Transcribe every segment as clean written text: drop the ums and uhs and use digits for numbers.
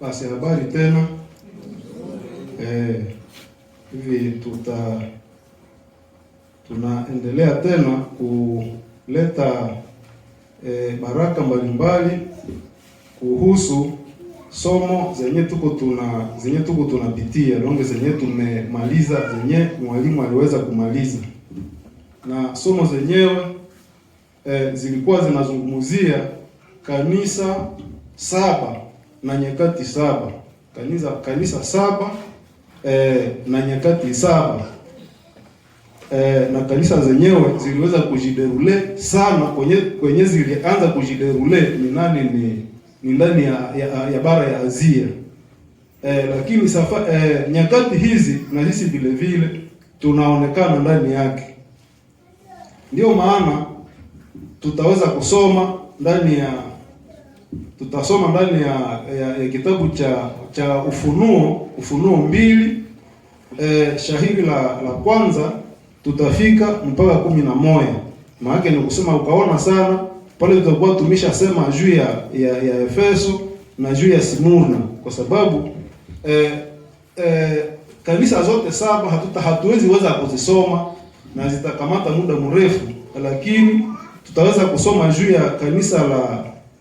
Basi habari tena. Hivi tunaendelea tena kuleta baraka mbalimbali kuhusu somo zenye tuko tunapitia, longe zenye tumemaliza, zenye mwalimu aliweza kumaliza. Na somo zenyewe zilikuwa zinazungumzia kanisa 7 na nyakati 7. Kanisa 7 na nyakati 7. Na kanisa zenyewe ziliweza kujiderule sana, kwenye zilianza kujiderule ni ndani ya bara ya Asia. Lakini nyakati hizi na sisi vile vile tunaonekana ndani yake. Ndio maana tutasoma ndani ya kitabu cha Ufunuo 2, shahiri la kwanza tutafika mpaka 11. Maana ni kusema ukaona sana pale tutakuwa tumeshasema juu ya Efeso na juu ya Smurna, kwa sababu kanisa zote 7 hatuwezi weza kuzisoma na zitakamata muda mrefu, lakini tutaweza kusoma juu ya kanisa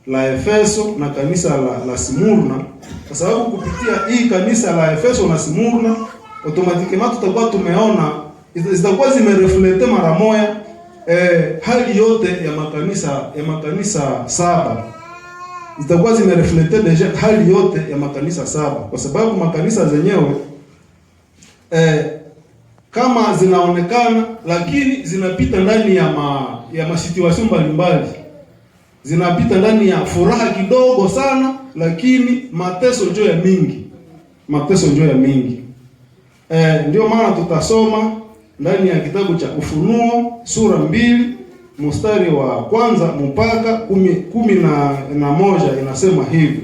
la Efeso na kanisa la Smurna, kwa sababu kupitia hii kanisa la Efeso na Smurna automatically tutakuwa tumeona zitakuwa zimereflete mara moja hali yote ya makanisa 7. Zitakuwa zimereflete deja hali yote ya makanisa 7, kwa sababu makanisa zenyewe kama zinaonekana, lakini zinapita ndani ya masituation mbalimbali. Zinapita ndani ya furaha kidogo sana, lakini mateso njoo ya mingi. Ndio maana tutasoma ndani ya kitabu cha Ufunuo sura 2 mstari wa kwanza mpaka 11. Inasema hivi: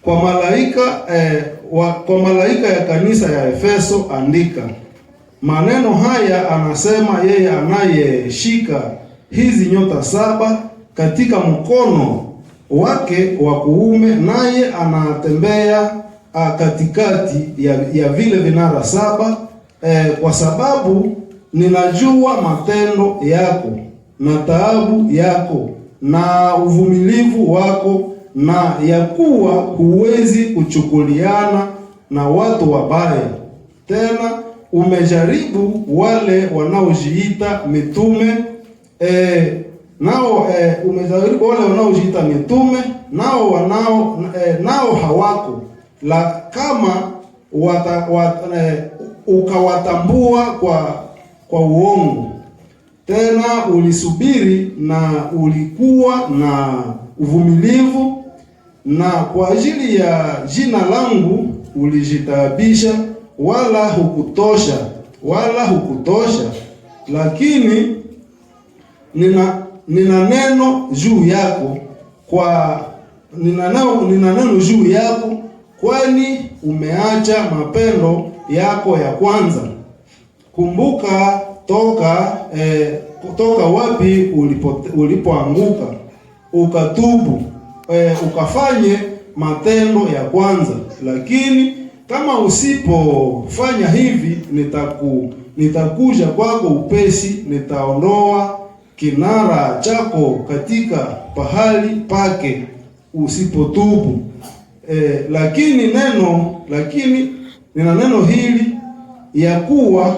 kwa malaika ya kanisa ya Efeso andika, maneno haya anasema yeye anayeshika hizi nyota 7 katika mkono wake wa kuume, naye anatembea katikati ya vile vinara 7, kwa sababu ninajua matendo yako na taabu yako na uvumilivu wako, na ya kuwa huwezi kuchukuliana na watu wabaya, tena umejaribu wale wanaojiita mitume umejaribu wale wanaojiita mitume nao hawako, la kama ukawatambua kwa uongo. Tena ulisubiri na ulikuwa na uvumilivu, na kwa ajili ya jina langu ulijitaabisha, wala hukutosha. Lakini nina neno juu yako, kwani umeacha mapendo yako ya kwanza. Kumbuka kutoka wapi ulipoanguka, ukatubu, ukafanye matendo ya kwanza. Lakini kama usipofanya hivi, nitakuja kwako upesi, nitaondoa kinara chako katika pahali pake usipotubu. Lakini nina neno hili, ya kuwa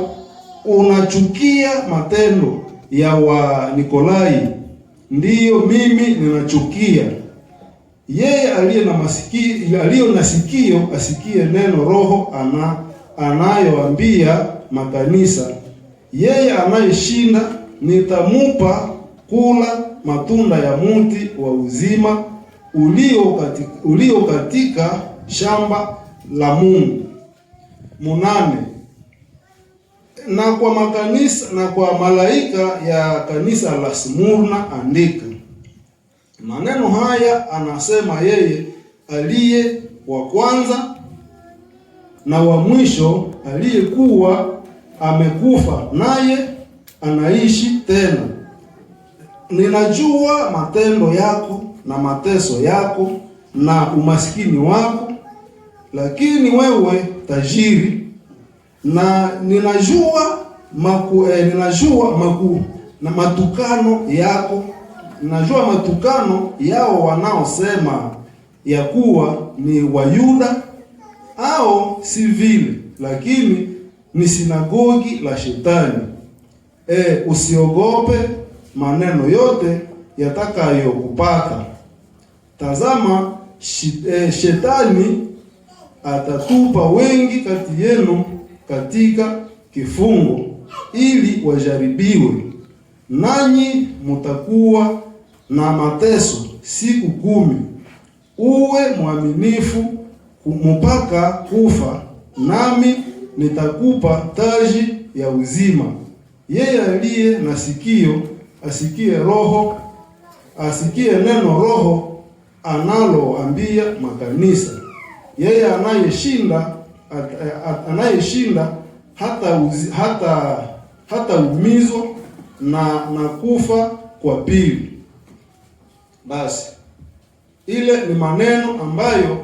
unachukia matendo ya Wanikolai, ndiyo mimi ninachukia. Yeye aliyo na sikio asikie neno Roho anayoambia makanisa. Yeye anayeshinda nitamupa kula matunda ya mti wa uzima ulio katika shamba la Mungu. 8. Na kwa makanisa na kwa malaika ya kanisa la Smurna andika, maneno haya anasema yeye aliye wa kwanza na wa mwisho, aliyekuwa amekufa naye anaishi tena. Ninajua matendo yako na mateso yako na umaskini wako, lakini wewe tajiri, na ninajua matukano yako. Ninajua matukano yao wanaosema ya kuwa ni Wayuda au si vile, lakini ni sinagogi la Shetani. Usiogope maneno yote yatakayokupata. Tazama, Shetani atatupa wengi kati yenu katika kifungo, ili wajaribiwe, nanyi mutakuwa na mateso siku 10. Uwe mwaminifu mpaka kufa, nami nitakupa taji ya uzima. Yeye aliye na sikio asikie neno Roho analoambia makanisa. Yeye anayeshinda hata umizwa na kufa kwa pili. Basi ile ni maneno ambayo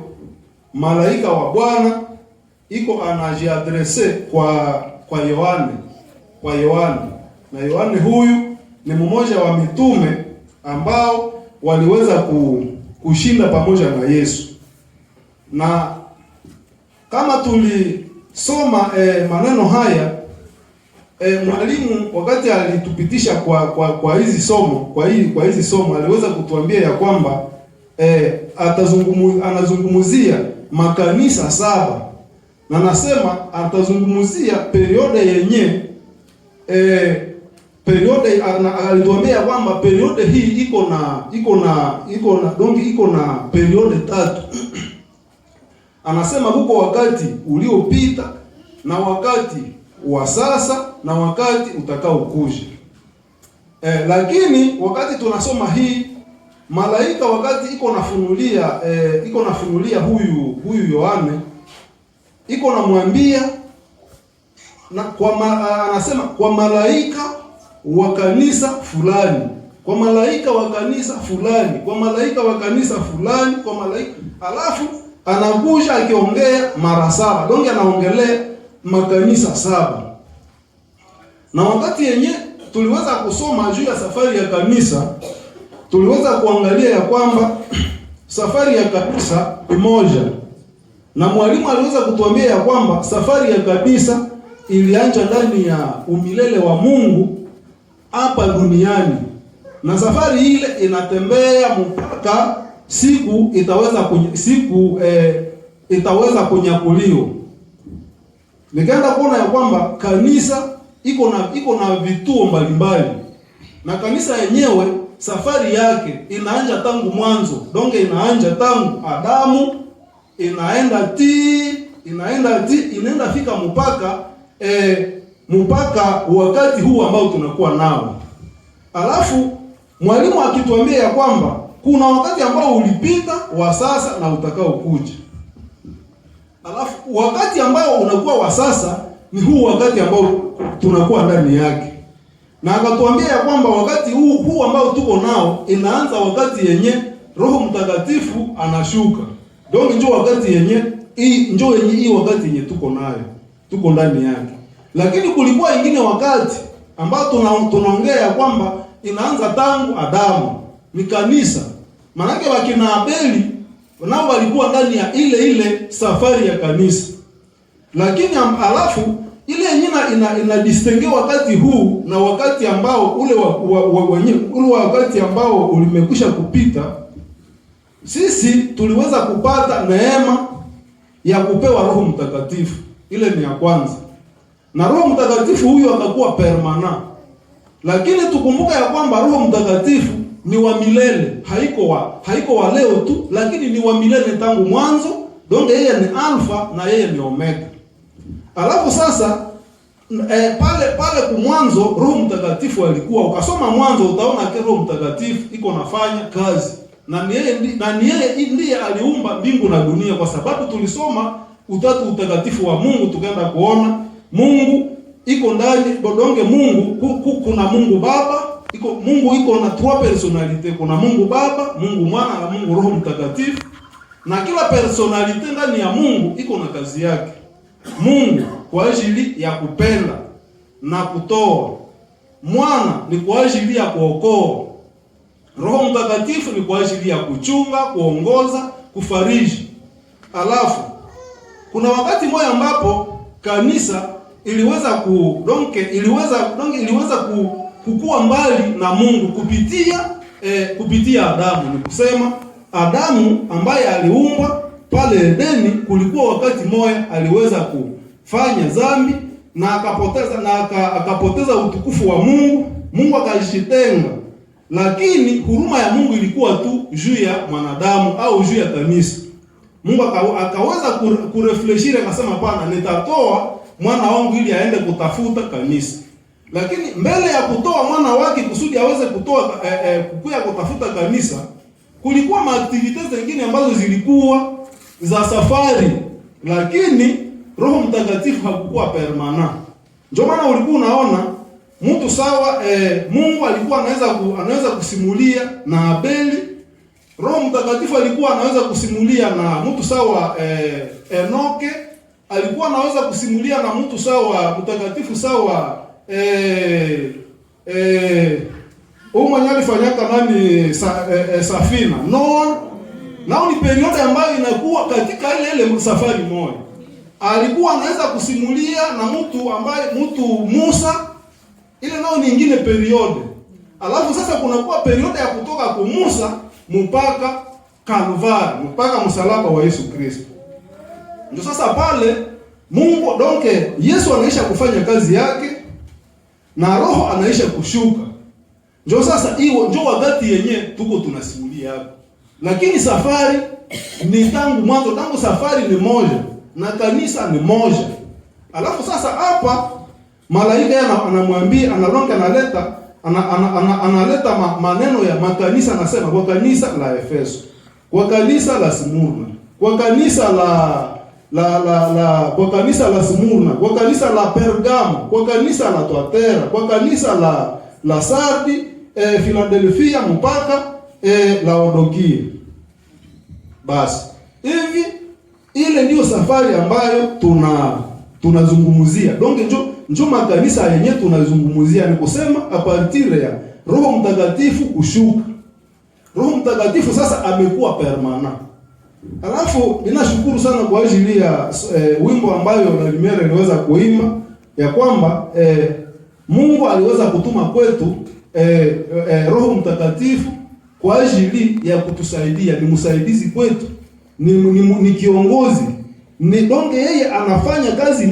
malaika wa Bwana iko anajiadrese kwa Yohane. Na Yohane huyu ni mmoja wa mitume ambao waliweza kushinda pamoja na Yesu. Na kama tulisoma maneno haya, mwalimu wakati alitupitisha kwa hizi somo aliweza kutuambia ya kwamba anazungumzia makanisa 7, na nasema atazungumzia periode yenye alituambia kwamba periode hii iko na periode 3. Anasema huko wakati uliopita na wakati wa sasa na wakati utakao kuja. Lakini wakati tunasoma hii malaika, wakati iko nafunulia huyu Yohane, iko namwambia anasema kwa malaika wa kanisa fulani, kwa malaika wa kanisa fulani, kwa malaika wa kanisa fulani, kwa malaika, alafu anakuja akiongea mara 7. Donge anaongelea makanisa 7. Na wakati yenye tuliweza kusoma juu ya safari ya kanisa, tuliweza kuangalia ya kwamba safari ya kanisa ni moja, na mwalimu aliweza kutuambia ya kwamba safari ya kanisa ilianza ndani ya umilele wa Mungu hapa duniani, na safari ile inatembea mpaka siku itaweza kunyakuliwa. Nikaenda kuona ya kwamba kanisa iko na vituo mbalimbali, na kanisa yenyewe safari yake inaanza tangu mwanzo. Donge inaanza tangu Adamu, inaenda fika mpaka wakati huu ambao tunakuwa nao. Alafu mwalimu akituambia ya kwamba kuna wakati ambao ulipita, wa sasa na utakao kuja. Alafu wakati ambao unakuwa wa sasa ni huu wakati ambao tunakuwa ndani yake. Na akatuambia ya kwamba wakati huu ambao tuko nao inaanza wakati yenye Roho Mtakatifu anashuka. Ndio njoo wakati yenye hii wakati yenye tuko nayo, tuko ndani yake. Lakini kulikuwa ingine wakati ambao tunaongea kwamba inaanza tangu Adamu, ni kanisa. Maana wakina Abeli nao walikuwa ndani ya ile safari ya kanisa. Lakini alafu ile yenyewe inadistingue wakati huu na wakati ambao ule wakati ambao ulimekwisha kupita. Sisi tuliweza kupata neema ya kupewa Roho Mtakatifu. Ile ni ya kwanza. Na Roho Mtakatifu huyu akakuwa permanent. Lakini tukumbuka ya kwamba Roho Mtakatifu ni wa milele, haiko wa leo tu, lakini ni wa milele tangu mwanzo. Donc yeye ni alfa na yeye ni omega. Alafu sasa pale kumwanzo Roho Mtakatifu alikuwa, ukasoma Mwanzo utaona ke Roho Mtakatifu iko nafanya kazi, na ni yeye ndiye aliumba mbingu na dunia, kwa sababu tulisoma utatu utakatifu wa Mungu, tukaenda kuona Mungu iko ndani bodonge. Mungu kuna Mungu Baba, Mungu iko na trois personalite, kuna Mungu Baba, Mungu Mwana na Mungu Roho Mtakatifu, na kila personalite ndani ya Mungu iko na kazi yake. Mungu kwa ajili ya kupenda na kutoa, Mwana ni kwa ajili ya kuokoa, Roho Mtakatifu ni kwa ajili ya kuchunga, kuongoza, kufariji. Alafu kuna wakati mmoja ambapo kanisa iliweza kukua mbali na Mungu kupitia Adamu. Ni kusema Adamu ambaye aliumbwa pale Edeni, kulikuwa wakati moja aliweza kufanya dhambi na akapoteza utukufu wa Mungu. Mungu akajitenga, lakini huruma ya Mungu ilikuwa tu juu ya mwanadamu au juu ya kanisa. Mungu akaweza kurefleshire, akasema pana, nitatoa mwana wangu ili aende kutafuta kanisa. Lakini mbele ya kutoa mwana wake kusudi aweze kukuya kutafuta kanisa, kulikuwa maaktivite zingine ambazo zilikuwa za safari, lakini Roho Mtakatifu hakukuwa permanent. Ndio maana ulikuwa unaona mtu sawa, Mungu alikuwa anaweza kusimulia na Abeli. Roho Mtakatifu alikuwa anaweza kusimulia na mtu sawa, Enoke alikuwa anaweza kusimulia na mtu sawa mtakatifu sawa, mwenye alifanyaka nani safina Noa. Nao ni periode ambayo inakuwa katika ile safari moja. Alikuwa anaweza kusimulia na mtu Musa, ile nao ni nyingine periode. Alafu sasa kunakuwa periode ya kutoka kwa Musa mpaka Kalvari, mpaka msalaba wa Yesu Kristo. Ndio sasa pale Mungu donke Yesu anaisha kufanya kazi yake na Roho anaisha kushuka. Ndio sasa hiyo ndio wakati yenye tuko tunasimulia hapo. Lakini safari ni tangu mwanzo, tangu safari ni moja na kanisa ni moja. Alafu sasa hapa malaika anamwambia, analeta maneno ya makanisa, anasema kwa kanisa la Efeso, kwa kanisa la Smurna, kwa kanisa kwa kanisa la Smurna, kwa kanisa la Pergamo, kwa kanisa la Tuatera, kwa kanisa la Sardi, Philadelphia mpaka Laodikia. Basi hivi ile ndio safari ambayo tunazungumzia. Donc njo makanisa yenyewe tunazungumzia, ni kusema a partir ya Roho Mtakatifu kushuka. Roho Mtakatifu sasa amekuwa permanent. Alafu ninashukuru sana kwa ajili ya wimbo ambayo na Limere iliweza kuimba ya kwamba Mungu aliweza kutuma kwetu Roho Mtakatifu kwa ajili ya kutusaidia, ni msaidizi kwetu, ni kiongozi, ni donge yeye anafanya kazi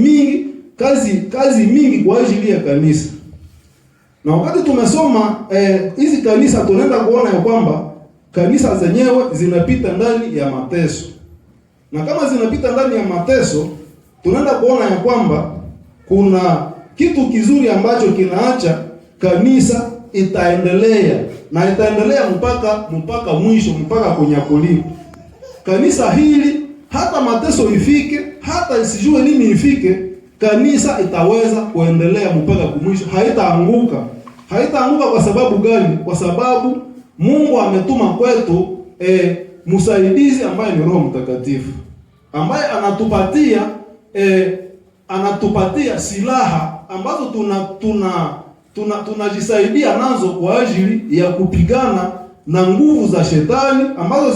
mingi kwa ajili ya kanisa. Na wakati tumesoma hizi kanisa, tunaenda kuona ya kwamba kanisa zenyewe zinapita ndani ya mateso. Na kama zinapita ndani ya mateso, tunaenda kuona ya kwamba kuna kitu kizuri ambacho kinaacha kanisa itaendelea, na itaendelea mpaka mwisho, mpaka kunyakuliwa. Kanisa hili hata mateso ifike, hata isijue nini ifike, kanisa itaweza kuendelea mpaka mwisho, haitaanguka. Haitaanguka kwa sababu gani? Kwa sababu Mungu ametuma kwetu msaidizi ambaye ni Roho Mtakatifu, ambaye anatupatia silaha ambazo tunajisaidia nazo kwa ajili ya kupigana na nguvu za shetani ambazo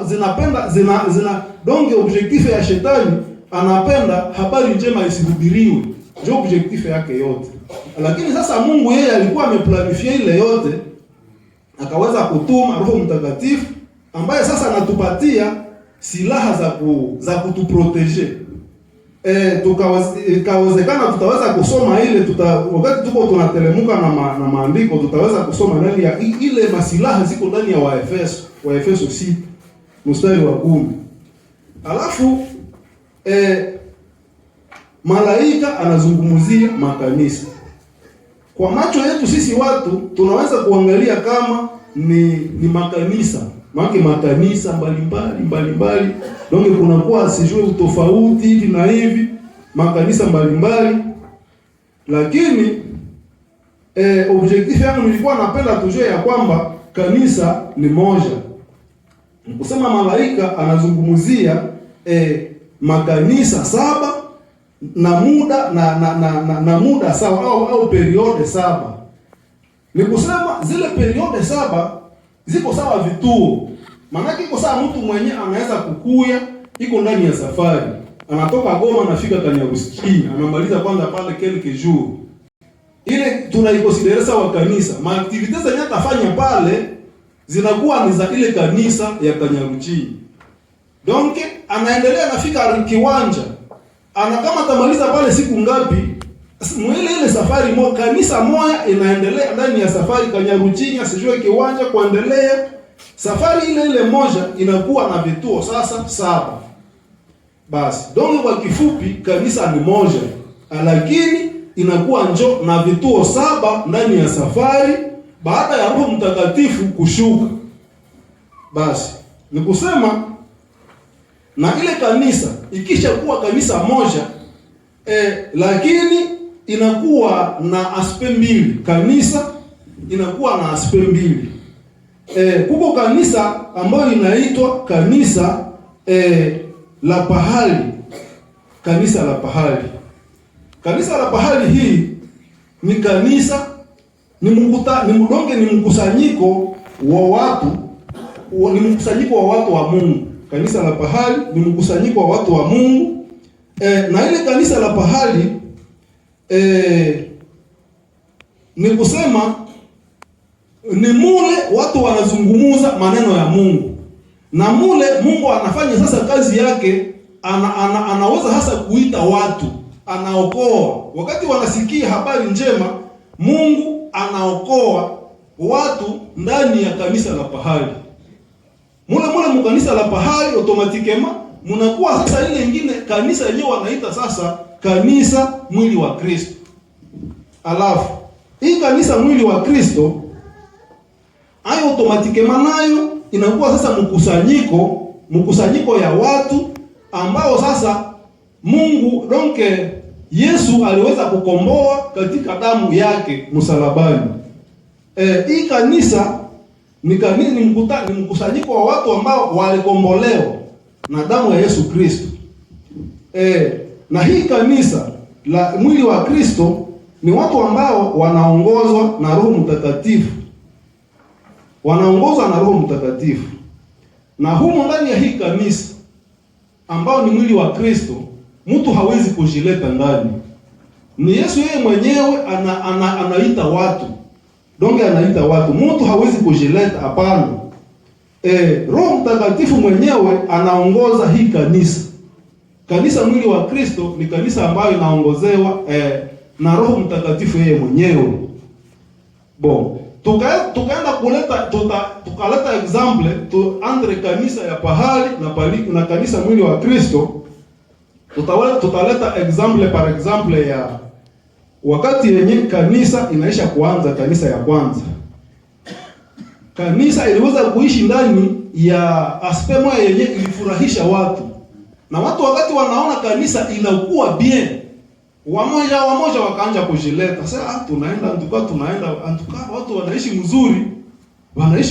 zinapenda donge objectif ya shetani, anapenda habari njema isihubiriwe, ndio objectif yake yote. Lakini sasa Mungu yeye alikuwa ameplanifia ile yote, akaweza kutuma Roho Mtakatifu ambaye sasa anatupatia silaha za kutuproteger. Ikawezekana tutaweza kusoma ile wakati tuko tunatelemuka na maandiko, tutaweza kusoma ndani ya ile masilaha ziko ndani ya Waefeso 6 mstari wa 10. Alafu malaika anazungumzia makanisa. Kwa macho yetu sisi watu tunaweza kuangalia kama ni makanisa, maana makanisa mbalimbali donc kunakuwa sijui utofauti hivi na hivi, makanisa mbalimbali, lakini objectif yangu nilikuwa napenda tujue ya kwamba kanisa ni moja. Kusema malaika anazungumzia makanisa saba na muda na muda sawa au periode saba. Ni kusema zile periode saba ziko sawa vituo. Maana iko sawa mtu mwenye anaweza kukuya iko ndani ya safari. Anatoka Goma anafika Kanyaruchinya, anamaliza kwanza pale quelques jours. Ile tunaikonsidera sawa kanisa. Maaktivite zenye atafanya pale zinakuwa ni za ile kanisa ya Kanyaruchinya. Donc anaendelea anafika kiwanja. Kama tamaliza pale siku ngapi, ile safari moja kanisa moja inaendelea ndani ya safari Kanyaruchinya sijue kiwanja kuendelea. Safari ile moja inakuwa na vituo sasa saba. Basi, donc kwa kifupi kanisa ni moja, lakini inakuwa na vituo saba ndani ya safari baada ya Roho Mtakatifu kushuka. Basi, ni kusema na ile kanisa ikisha kuwa kanisa moja lakini inakuwa na aspect mbili. Kanisa inakuwa na aspect mbili. Kuko kanisa ambayo inaitwa kanisa la pahali. Kanisa la pahali. Kanisa la pahali hii ni kanisa ni mkusanyiko wa watu, ni mkusanyiko wa watu wa Mungu. Kanisa la pahali ni mkusanyiko wa watu wa Mungu. Na ile kanisa la pahali ni kusema ni mule watu wanazungumuza maneno ya Mungu. Na mule Mungu anafanya sasa kazi yake, anaweza hasa kuita watu, anaokoa. Wakati wanasikia habari njema, Mungu anaokoa watu ndani ya kanisa la pahali. Mule mkanisa la pahali automatikema mnakuwa sasa ile nyingine kanisa yenyewe wanaita sasa kanisa mwili wa Kristo. Alafu hii kanisa mwili wa Kristo ayo automatikema nayo inakuwa sasa mkusanyiko ya watu ambao sasa Mungu donc Yesu aliweza kukomboa katika damu yake msalabani. Hii kanisa ni mkusanyiko wa watu ambao walikombolewa na damu ya Yesu Kristo. Na hii kanisa la mwili wa Kristo ni watu ambao wanaongozwa na Roho Mtakatifu. Wanaongozwa na Roho Mtakatifu. Na humo ndani ya hii kanisa ambao ni mwili wa Kristo, mtu hawezi kujileta ndani. Ni Yesu yeye mwenyewe anaita watu. Donge anaita watu. Mtu hawezi kujileta, hapana. Roho Mtakatifu mwenyewe anaongoza hii kanisa. Kanisa mwili wa Kristo ni kanisa ambayo inaongozewa na Roho Mtakatifu yeye mwenyewe. Bon, tukaenda tukaleta example entre kanisa ya pahali na kanisa mwili wa Kristo. Tutaleta example par exemple ya wakati yenye kanisa inaisha kuanza. Kanisa ya kwanza, kanisa iliweza kuishi ndani ya aspect moja yenye ilifurahisha watu, na watu wakati wanaona kanisa inakuwa bien, wamoja wakaanza kujileta. Sasa tunaenda watu wanaishi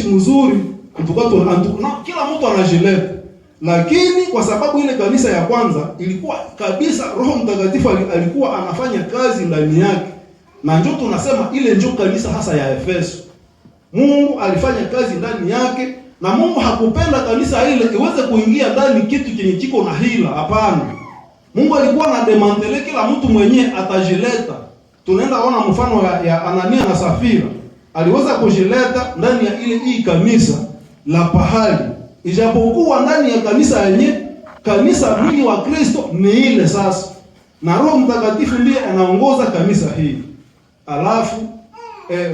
mzuri kila mtu anajileta. Lakini kwa sababu ile kanisa ya kwanza ilikuwa kabisa Roho Mtakatifu alikuwa anafanya kazi ndani yake, na njoo tunasema ile njoo kanisa hasa ya Efeso. Mungu alifanya kazi ndani yake, na Mungu hakupenda kanisa ile iweze kuingia ndani kitu kenye kiko na hila. Hapana. Mungu alikuwa na demantele kila mtu mwenyewe atajileta. Tunaenda ona mfano ya Anania na Safira. Aliweza kujileta ndani ya hii kanisa la pahali. Ijapokuwa ndani ya kanisa yenye kanisa mwili wa Kristo ni ile sasa. Na Roho Mtakatifu ndiye anaongoza kanisa hii. Alafu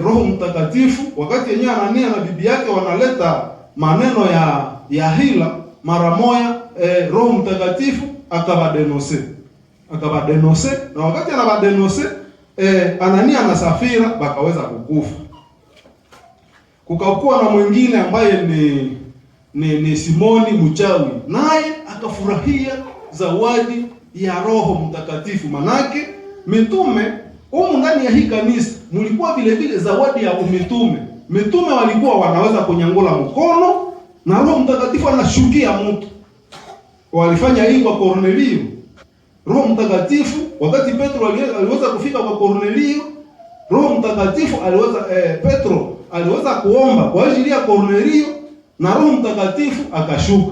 Roho Mtakatifu wakati yenyewe Anania na bibi yake wanaleta maneno ya hila, mara moja Roho Mtakatifu akawadenose. akabadenose, na wakati anabadenose Anania na Safira bakaweza kukufa. Kukakuwa na mwingine ambaye ni Simoni mchawi, naye akafurahia zawadi ya Roho Mtakatifu. Manake mitume humu ndani ya hii kanisa mlikuwa vile vile zawadi ya umitume. Mitume walikuwa wanaweza kunyangula mkono na Roho Mtakatifu anashukia mtu. Walifanya hii kwa Kornelio. Roho Mtakatifu wakati Petro aliweza kufika kwa Kornelio, Roho Mtakatifu Petro aliweza kuomba kwa ajili ya Kornelio na Roho Mtakatifu akashuka.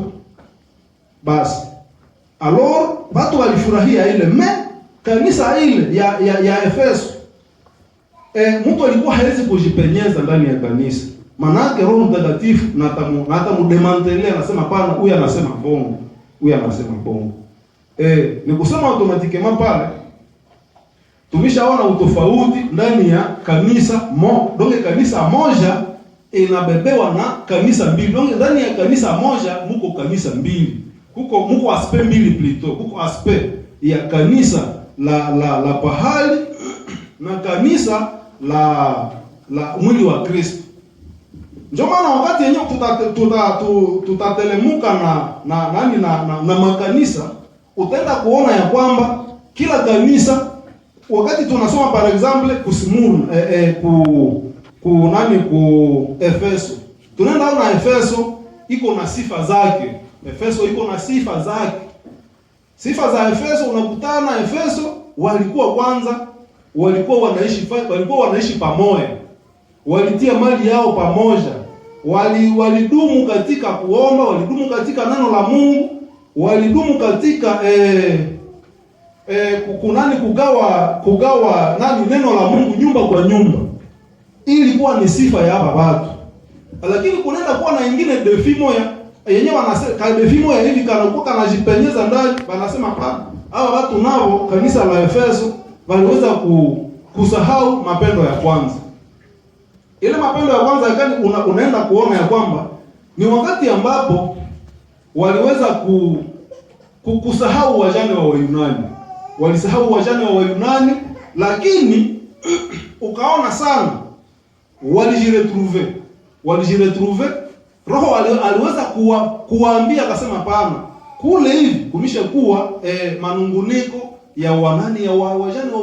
Basi alors watu walifurahia ile kanisa ile ya Efeso. Mtu alikuwa hawezi kujipenyeza ndani ya kanisa. Manake Roho Mtakatifu na hata mudemantelea anasema pana, huyu anasema bongo, huyu anasema bongo. Ni kusema automatikema pale tumeshaona utofauti ndani ya kanisa donge kanisa moja inabebewa na kanisa mbili. Donge ndani ya kanisa moja muko kanisa mbili. Muko aspect mbili plito. Kuko aspect ya kanisa la pahali na kanisa la mwili wa Kristo. Ndio maana wakati yenyewe tutatelemuka na makanisa, utaenda kuona ya kwamba kila kanisa wakati tunasoma par exemple kusimuru ku Efeso. Tunaenda ona Efeso iko na sifa zake. Efeso iko na sifa zake. Sifa za Efeso, unakutana Efeso walikuwa wanaishi pamoja. Walitia mali yao pamoja. Walidumu katika kuomba, walidumu katika neno la Mungu, walidumu katika kugawa neno la Mungu nyumba kwa nyumba. Hii ilikuwa ni sifa ya hapa watu. Lakini kunaenda kuwa na ingine defi moja yenyewe wanasema defi moja hivi kanakuwa kanajipenyeza ndani, wanasema hawa watu nao kanisa la Efeso waliweza kusahau mapendo ya kwanza. Ile mapendo ya kwanza yakani unaenda kuona ya kwamba ni wakati ambapo waliweza kusahau wajane wa Wayunani. Walisahau wajane wa Wayunani, lakini ukaona sana walijiretrouver. Roho aliweza kuwaambia akasema pana kule hivi kumisha kuwa manunguniko ya wajane wa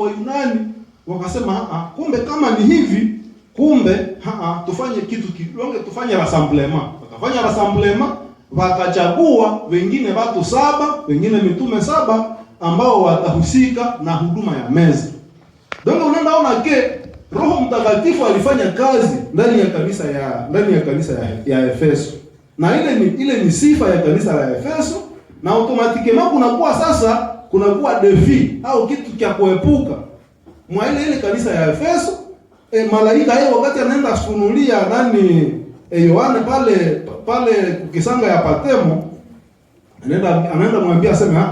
Wayunani. Wakasema kumbe kama ni hivi, kumbe tufanye kitu kidonge, tufanye rassemblement. Wakafanya rassemblement, wakachagua wengine watu 7, wengine mitume 7 ambao watahusika na huduma ya meza. Ndio unaenda ona Roho Mtakatifu alifanya kazi ndani ya kanisa ya Efeso. Na ile ni sifa ya kanisa la Efeso, na automatikema kunakuwa defi au kitu cha kuepuka. Mwa ile kanisa ya Efeso, malaika yeye wakati anaenda kufunulia Yohane pale kisanga ya Patemo, anaenda mwambia aseme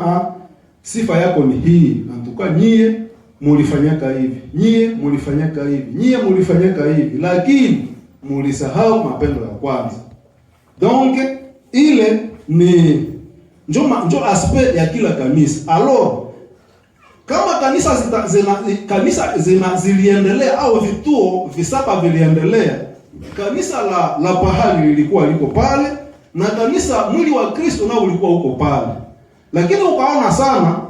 sifa yako ni hii, antuka nyie mulifanyaka hivi, nyie mulifanyaka hivi, nyie mulifanyaka hivi, lakini mulisahau mapendo ya kwanza. Donc ile ni njo aspect ya kila kanisa. Alors kama kanisa ziliendelea au vituo visaba viliendelea, kanisa la pahali lilikuwa liko pale na kanisa mwili wa Kristo nao ulikuwa huko pale. Lakini ukaona sana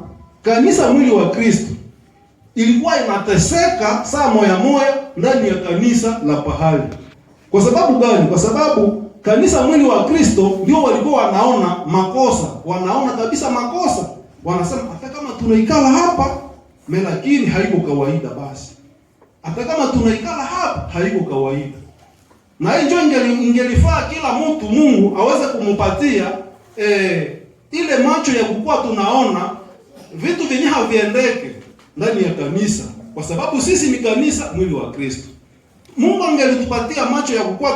kanisa mwili wa Kristo ilikuwa inateseka saa moya ndani ya kanisa la pahali. Kwa sababu gani? Kwa sababu kanisa mwili wa Kristo ndio walikuwa wanaona makosa, wanaona kabisa makosa. Wanasema hata kama tunaikala hapa, lakini haiko kawaida basi. Hata kama tunaikala hapa, haiko kawaida. Na hiyo ingelifaa kila mtu Mungu aweze kumupatia ile macho ya kukua tunaona vitu vyenye haviendeke ndani ya kanisa, kwa sababu sisi ni kanisa mwili wa Kristo. Mungu angelitupatia macho ya kukua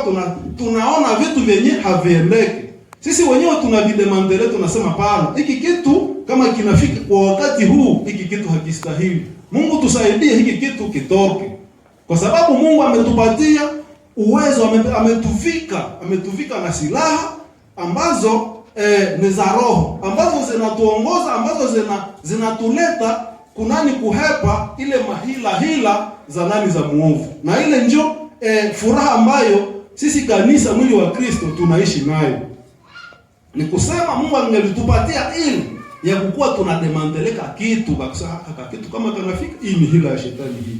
tunaona vitu vyenye haviendeke. Sisi wenyewe tunavidemandele, tunasema pana, hiki kitu kama kinafika kwa wakati huu, hiki kitu hakistahili. Mungu tusaidie hiki kitu kitoke. Kwa sababu Mungu ametupatia uwezo, ametuvika na silaha ambazo ni za roho ambazo zinatuongoza, ambazo zinatuleta kunani kuhepa ile hila za nani za muovu. Na ile ndio furaha ambayo sisi kanisa mwili wa Kristo tunaishi nayo. Ni kusema Mungu angelitupatia ili ya kukua tunademandeleka kitu kabisa, kitu kama kanafika, hii ni hila ya shetani hii.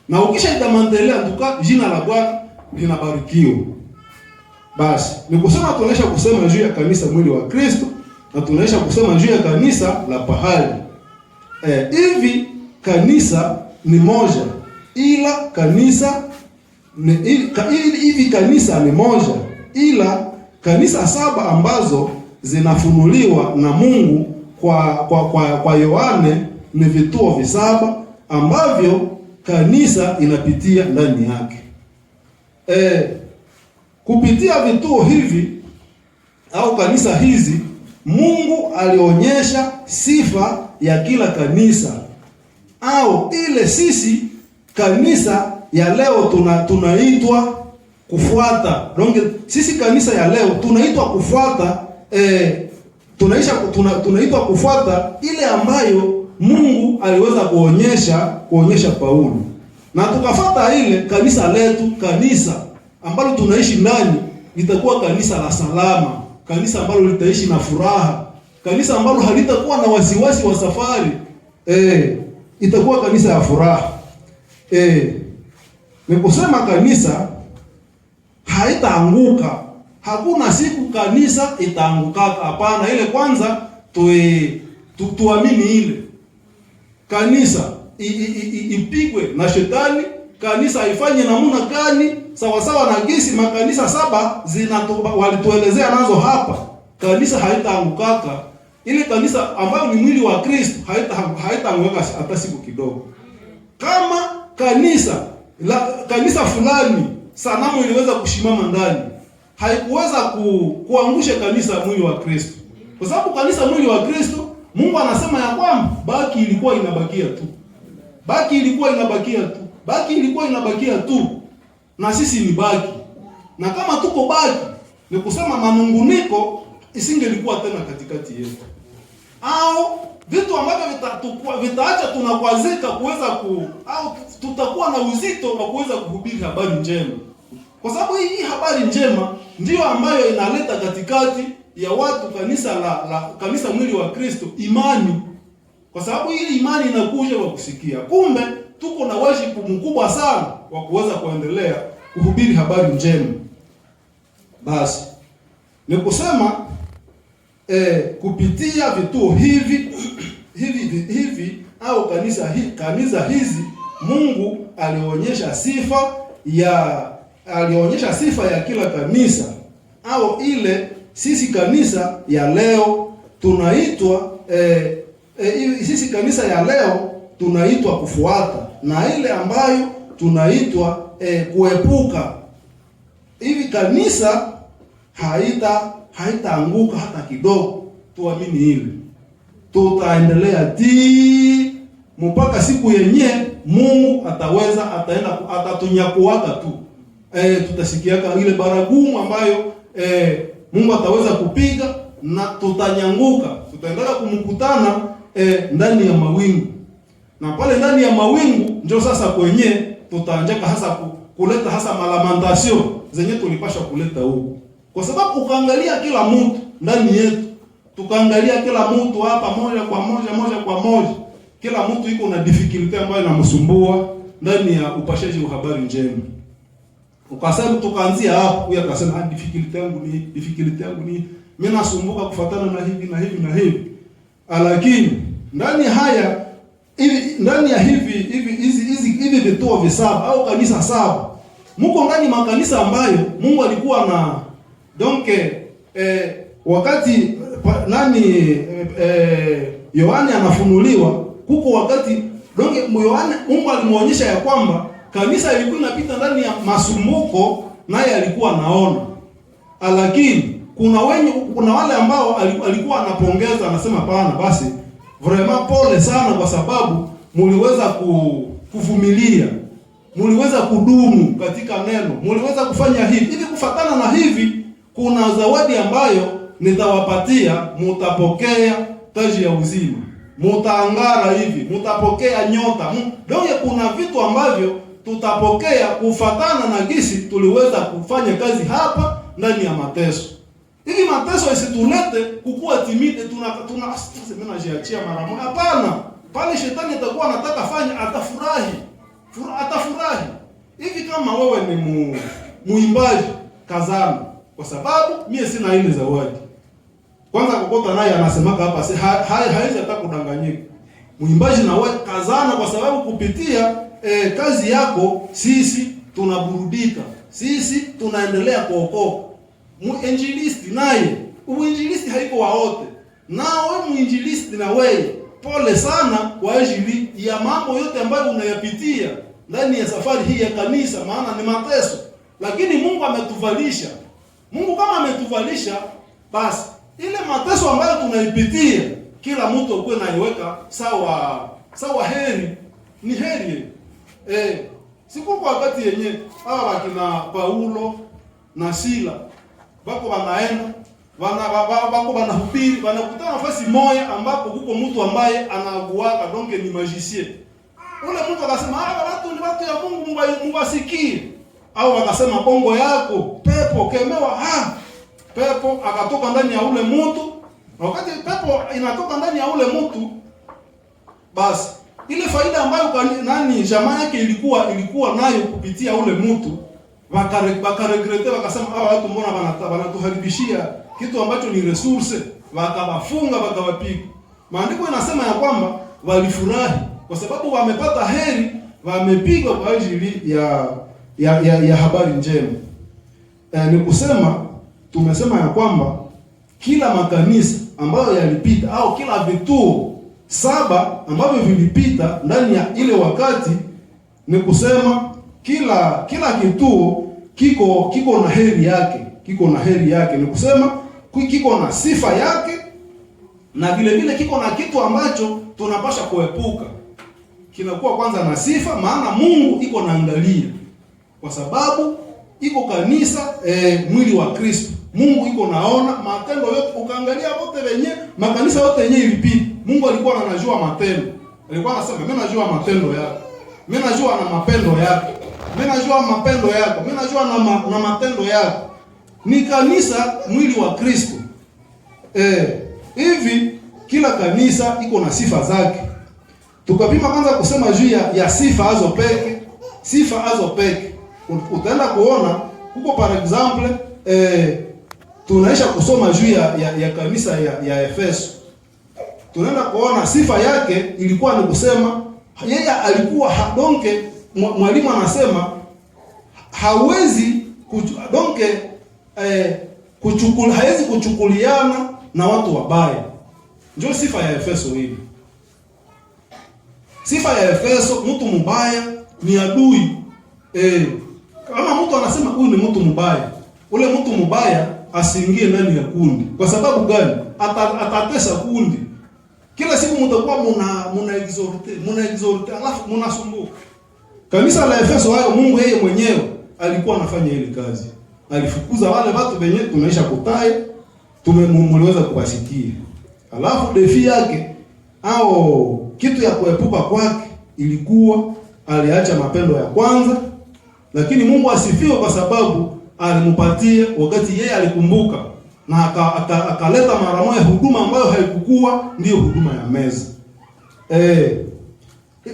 Na ukisha itamandelea tuka jina la Bwana linabarikiwa. Basi ni kusema tunaisha kusema juu ya kanisa mwili wa Kristo, na tunaisha kusema juu ya kanisa la pahali. Hivi kanisa ni moja, ila kanisa hivi kanisa ni moja, ila kanisa 7 ambazo zinafunuliwa na Mungu kwa Yohane ni vituo 7 ambavyo kanisa inapitia ndani yake. Kupitia vituo hivi au kanisa hizi, Mungu alionyesha sifa ya kila kanisa, au ile sisi kanisa ya leo tunaitwa kufuata. Donc sisi kanisa ya leo tunaitwa kufuata, tunaitwa kufuata ile ambayo Mungu aliweza kuonyesha Paulo, na tukafuata ile kanisa letu, kanisa ambalo tunaishi ndani litakuwa kanisa la salama, kanisa ambalo litaishi na furaha, kanisa ambalo halitakuwa na wasiwasi wa safari. Itakuwa kanisa ya furaha. Ni kusema kanisa haitaanguka. Hakuna siku kanisa itaanguka, hapana. Ile kwanza tuamini ile kanisa ipigwe na shetani, kanisa haifanye namna gani, sawa na gisi makanisa 7 walituelezea nazo hapa. Kanisa haitaangukaka. Ile kanisa ambayo ni mwili wa Kristo haitaanguka hata siku kidogo. Kama kanisa fulani sanamu iliweza kushimama ndani, haikuweza kuangusha kanisa mwili wa Kristo. Kwa sababu kanisa mwili wa Kristo, Mungu anasema ya kwamba baki ilikuwa inabakia tu. Baki ilikuwa inabakia tu. Na sisi ni baki. Na kama tuko baki, ni kusema manunguniko isingelikuwa tena katikati yetu. Au vitu ambavyo vitaacha tunakwazika kuweza au tutakuwa na uzito wa kuweza kuhubiri habari njema. Kwa sababu hii habari njema ndiyo ambayo inaleta katikati ya watu kanisa mwili wa Kristo imani. Kwa sababu hii imani inakuja kwa kusikia. Kumbe tuko na wajibu mkubwa sana wa kuweza kuendelea kuhubiri habari njema. Basi ni kusema kupitia vituo hivi au kanisa hizi, Mungu alionyesha sifa ya kila kanisa, au ile sisi kanisa ya leo tunaitwa sisi kanisa ya leo tunaitwa kufuata, na ile ambayo tunaitwa kuepuka. Hivi kanisa haitaanguka hata kidogo, tuamini hili. Tutaendelea mpaka siku yenye Mungu atatunyakuaka tu. Tutasikiaka ile baragumu ambayo Mungu ataweza kupiga na tutanyanguka. Tutaendelea kumkutana ndani ya mawingu. Na pale ndani ya mawingu ndio sasa kwenye tutaanjaka hasa kuleta hasa malamantasio zenye tulipasha kuleta huko. Kwa sababu ukaangalia kila mtu ndani yetu, tukaangalia kila mtu hapa moja kwa moja, kila mtu iko na difficulty ambayo inamsumbua ndani ya upashaji wa habari njema. Ukasema tukaanzia hapo, huyu akasema difficulty yangu ni mimi nasumbuka kufuatana na hivi. Lakini ndani ya hivi vituo visaba au kanisa 7, mko ndani makanisa ambayo Mungu alikuwa na wakati Yohane anafunuliwa, kuko wakati Yohane Mungu alimuonyesha ya kwamba kanisa ilikuwa inapita ndani ya masumbuko, naye alikuwa anaona. Lakini kuna wale ambao alikuwa anapongeza, anasema pana basi vraiment pole sana, kwa sababu muliweza kuvumilia, muliweza kudumu katika neno, muliweza kufanya hivi kufatana na hivi. Kuna zawadi ambayo nitawapatia, mutapokea taji ya uzima, mutaangara hivi, mutapokea nyota. Ndio kuna vitu ambavyo tutapokea kufatana na gisi tuliweza kufanya kazi hapa ndani ya mateso. Hivi mateso isitulete kukua timide, tuna jiachia mara moja. Hapana, pale shetani atakuwa anataka fanya, atafurahi. Hivi kama wewe ni muimbaji, kazana, kwa sababu mimi sina ile zawadi. Kwanza kokota naye anasemaka hapa, haizi hata kudanganyika. Muimbaji na wewe kazana, kwa sababu kupitia kazi yako sisi tunaburudika, sisi tunaendelea kuokoka. Muinjilisti naye, uinjilisti haiko wa wote. Na wewe muinjilisti na wewe, pole sana kwa ajili ya mambo yote ambayo unayapitia ndani ya safari hii ya kanisa, maana ni mateso. Lakini Mungu ametuvalisha. Mungu kama ametuvalisha, basi ile mateso ambayo tunaipitia, kila mtu akuwe naiweka sawa heri. Ni heri. Siku kwa wakati yenye hawa wakina Paulo na Sila bako wanaenda bako wanahubiri, wanakutana nafasi moja ambapo huko mtu ambaye anaguaka donke ni magicien. Ule mtu akasema watu ni watu ya Mungu, Mungu asikie. Au akasema bongo yako pepo kemewa. Pepo akatoka ndani ya ule mtu. Wakati pepo inatoka ndani ya ule mtu, basi ile faida ambayo jamaa yake ilikuwa nayo kupitia ule mtu, wakaregrete, wakasema watu mbona wanatuharibishia kitu ambacho ni resource, wakawafunga, wakawapiga. Maandiko inasema ya kwamba walifurahi kwa sababu wamepata heri, wamepigwa kwa ajili ya habari njema. Ni kusema, tumesema ya kwamba kila makanisa ambayo yalipita au kila vituo 7 ambavyo vilipita ndani ya ile wakati, ni kusema kila kituo kiko na heri yake, ni kusema kiko na sifa yake, na vile vile kiko na kitu ambacho tunapasha kuepuka. Kinakuwa kwanza na sifa, maana Mungu iko naangalia, kwa sababu iko kanisa mwili wa Kristo. Mungu iko naona matendo yote. Ukaangalia wote wenye makanisa yote yenye ilipita, Mungu alikuwa anajua matendo. Alikuwa anasema mimi najua matendo yako, mimi najua na mapendo yako, mimi najua mapendo yako, mimi najua na matendo yako. Ni kanisa mwili wa Kristo. Hivi kila kanisa iko na sifa zake. Tukapima kwanza kusema juu ya sifa azo peke. Utaenda kuona huko, par exemple tunaisha kusoma juu ya kanisa ya Efeso. Tunaenda kuona sifa yake ilikuwa ni kusema yeye alikuwa donke, mwalimu anasema hawezi hawezi kuchukuliana na watu wabaya. Ndio sifa ya Efeso hili. Sifa ya Efeso, mtu mbaya ni adui. Kama mtu anasema huyu ni mtu mbaya, ule mtu mbaya asiingie ndani ya kundi. Kwa sababu gani? Atatesa kundi. Kila siku mtakuwa muna exhorte, alafu mnasumbuka. Kanisa la Efeso hayo, Mungu yeye mwenyewe alikuwa anafanya ile kazi. Alifukuza wale watu wenye tunaisha kutaye, tumemweza kuwasikia. Alafu defi yake au kitu ya kuepuka kwake ilikuwa aliacha mapendo ya kwanza. Lakini Mungu asifiwe, kwa sababu alimpatia wakati yeye alikumbuka, na akaleta mara moja huduma ambayo haikukuwa ndio huduma ya meza.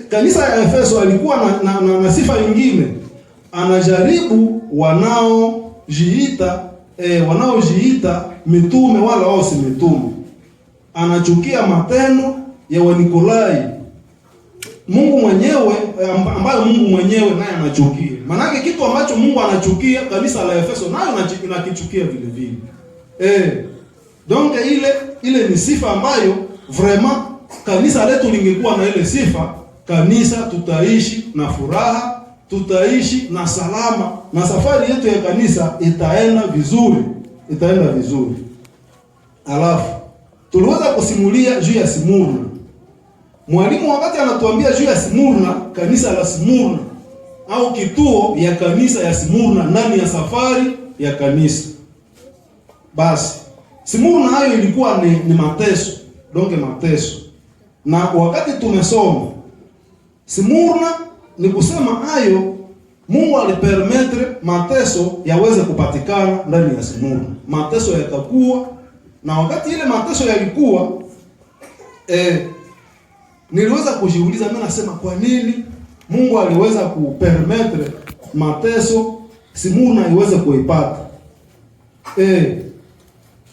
Kanisa ya Efeso alikuwa na sifa nyingine. Anajaribu wanaojiita mitume wala wao si mitume. Anachukia matendo ya Wanikolai. Mungu mwenyewe ambayo Mungu mwenyewe naye anachukia. Maana kitu ambacho Mungu anachukia, kanisa la Efeso nayo inakichukia vile vile. Donc ile ni sifa ambayo vraiment kanisa letu lingekuwa na ile sifa, kanisa tutaishi na furaha, tutaishi na salama, na safari yetu ya kanisa itaenda vizuri. Alafu tuliweza kusimulia juu ya Smurna. Mwalimu wakati anatuambia juu ya Smurna, kanisa la Smurna au kituo ya kanisa ya Smurna ndani ya safari ya kanisa. Basi Smurna hayo ilikuwa ni mateso, donge mateso. Na wakati tumesoma Smurna ni kusema hayo Mungu alipermettre mateso yaweze kupatikana ndani ya Smurna. Mateso yatakuwa, na wakati ile mateso yalikuwa niliweza kujiuliza, mimi nasema kwa nini Mungu aliweza kupermettre mateso Smurna iweze kuipata?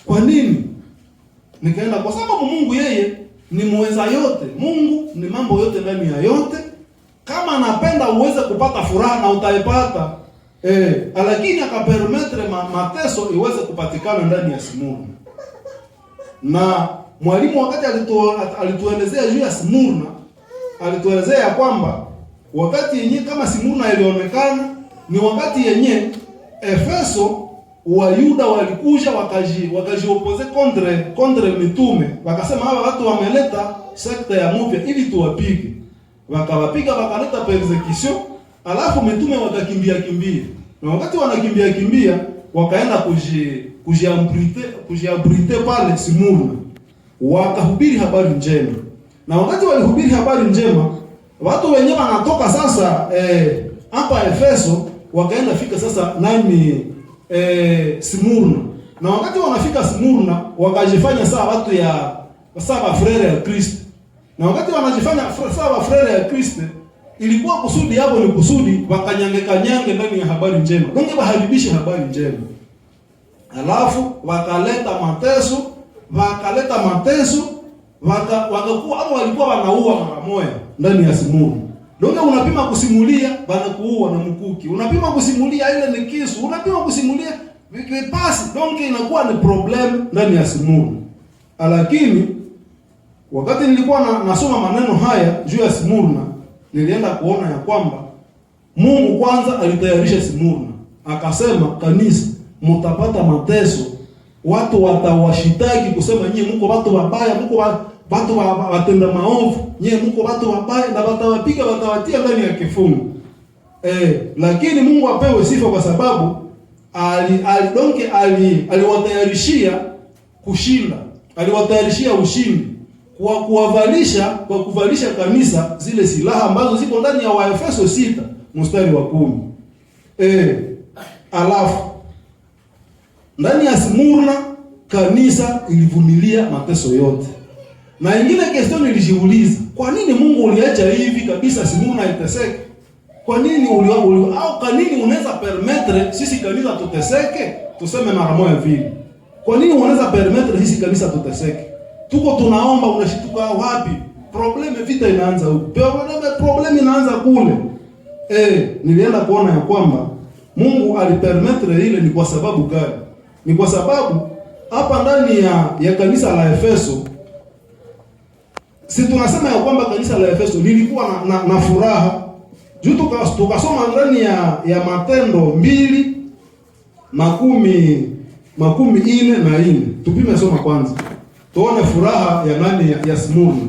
Kwa nini? Nikaenda kwa sababu Mungu yeye ni muweza yote. Mungu ni mambo yote ndani ya yote. Kama anapenda uweze kupata furaha na utaipata. Lakini akapermettre mateso iweze kupatikana ndani ya Smurna. Na mwalimu wakati alituelezea juu ya Smurna, alituelezea ya kwamba wakati yenyewe kama Smurna ilionekana ni wakati yenyewe Efeso Wayuda walikuja wakajiopose contre mitume, wakasema hawa watu wameleta sekta ya mpya ili tuwapige. Wakawapiga, wakaleta persecution, alafu mitume wakakimbia. Na wakati wanakimbia wakaenda kujiabrite pale Smurna. Wakahubiri habari njema. Na wakati walihubiri habari njema, watu wenyewe wanatoka sasa hapa Efeso wakaenda fika sasa Smurna. Na wakati wanafika Smurna wakajifanya watu sawa frere ya Kristo. Na wakati wanajifanya sawa frere ya Kristo, ilikuwa kusudi hapo ni kusudi wakanyange ndani ya habari njema. Ndio waharibishe habari njema. Alafu wakaleta mateso, wakakuwa hapo walikuwa wanaua mara moja ndani ya Smurna. Ndio unapima kusimulia banakuua na mkuki. Unapima kusimulia ile ni kisu. Unapima kusimulia vipasi. Ndio inakuwa ni problem ndani ya Smurna. Lakini wakati nilikuwa nasoma maneno haya juu ya Smurna, nilienda kuona ya kwamba Mungu kwanza alitayarisha Smurna. Akasema kanisa mtapata mateso. Watu watawashitaki kusema nyinyi mko watu wabaya, mko watu watenda maovu, nyinyi mko watu wabaya, na watawapiga, watawatia ndani ya kifungo. Lakini Mungu apewe sifa kwa sababu aliwatayarishia kushinda. Aliwatayarishia ushindi kwa kuvalisha kanisa zile silaha ambazo ziko ndani ya Waefeso 6 mstari wa 10. Alafu ndani ya Smurna kanisa ilivumilia mateso yote. Na ingine question nilijiuliza, kwa nini Mungu uliacha hivi kabisa Smurna iteseke? Kwa nini au kwa nini unaweza permettre sisi kanisa tuteseke? Tuseme mara moja vile. Kwa nini unaweza permettre sisi kanisa tuteseke? Tuko tunaomba, unashituka wapi? Vita inaanza huko. Problem inaanza kule. Nilienda kuona ya kwamba Mungu alipermettre ile ni kwa sababu gani? Ni kwa sababu hapa ndani ya kanisa la Efeso, si tunasema ya kwamba kanisa la Efeso lilikuwa na furaha. Juu tukasoma ndani ya Matendo 2:44. Tupime soma kwanza. Tuone furaha ya nani ya Smurna.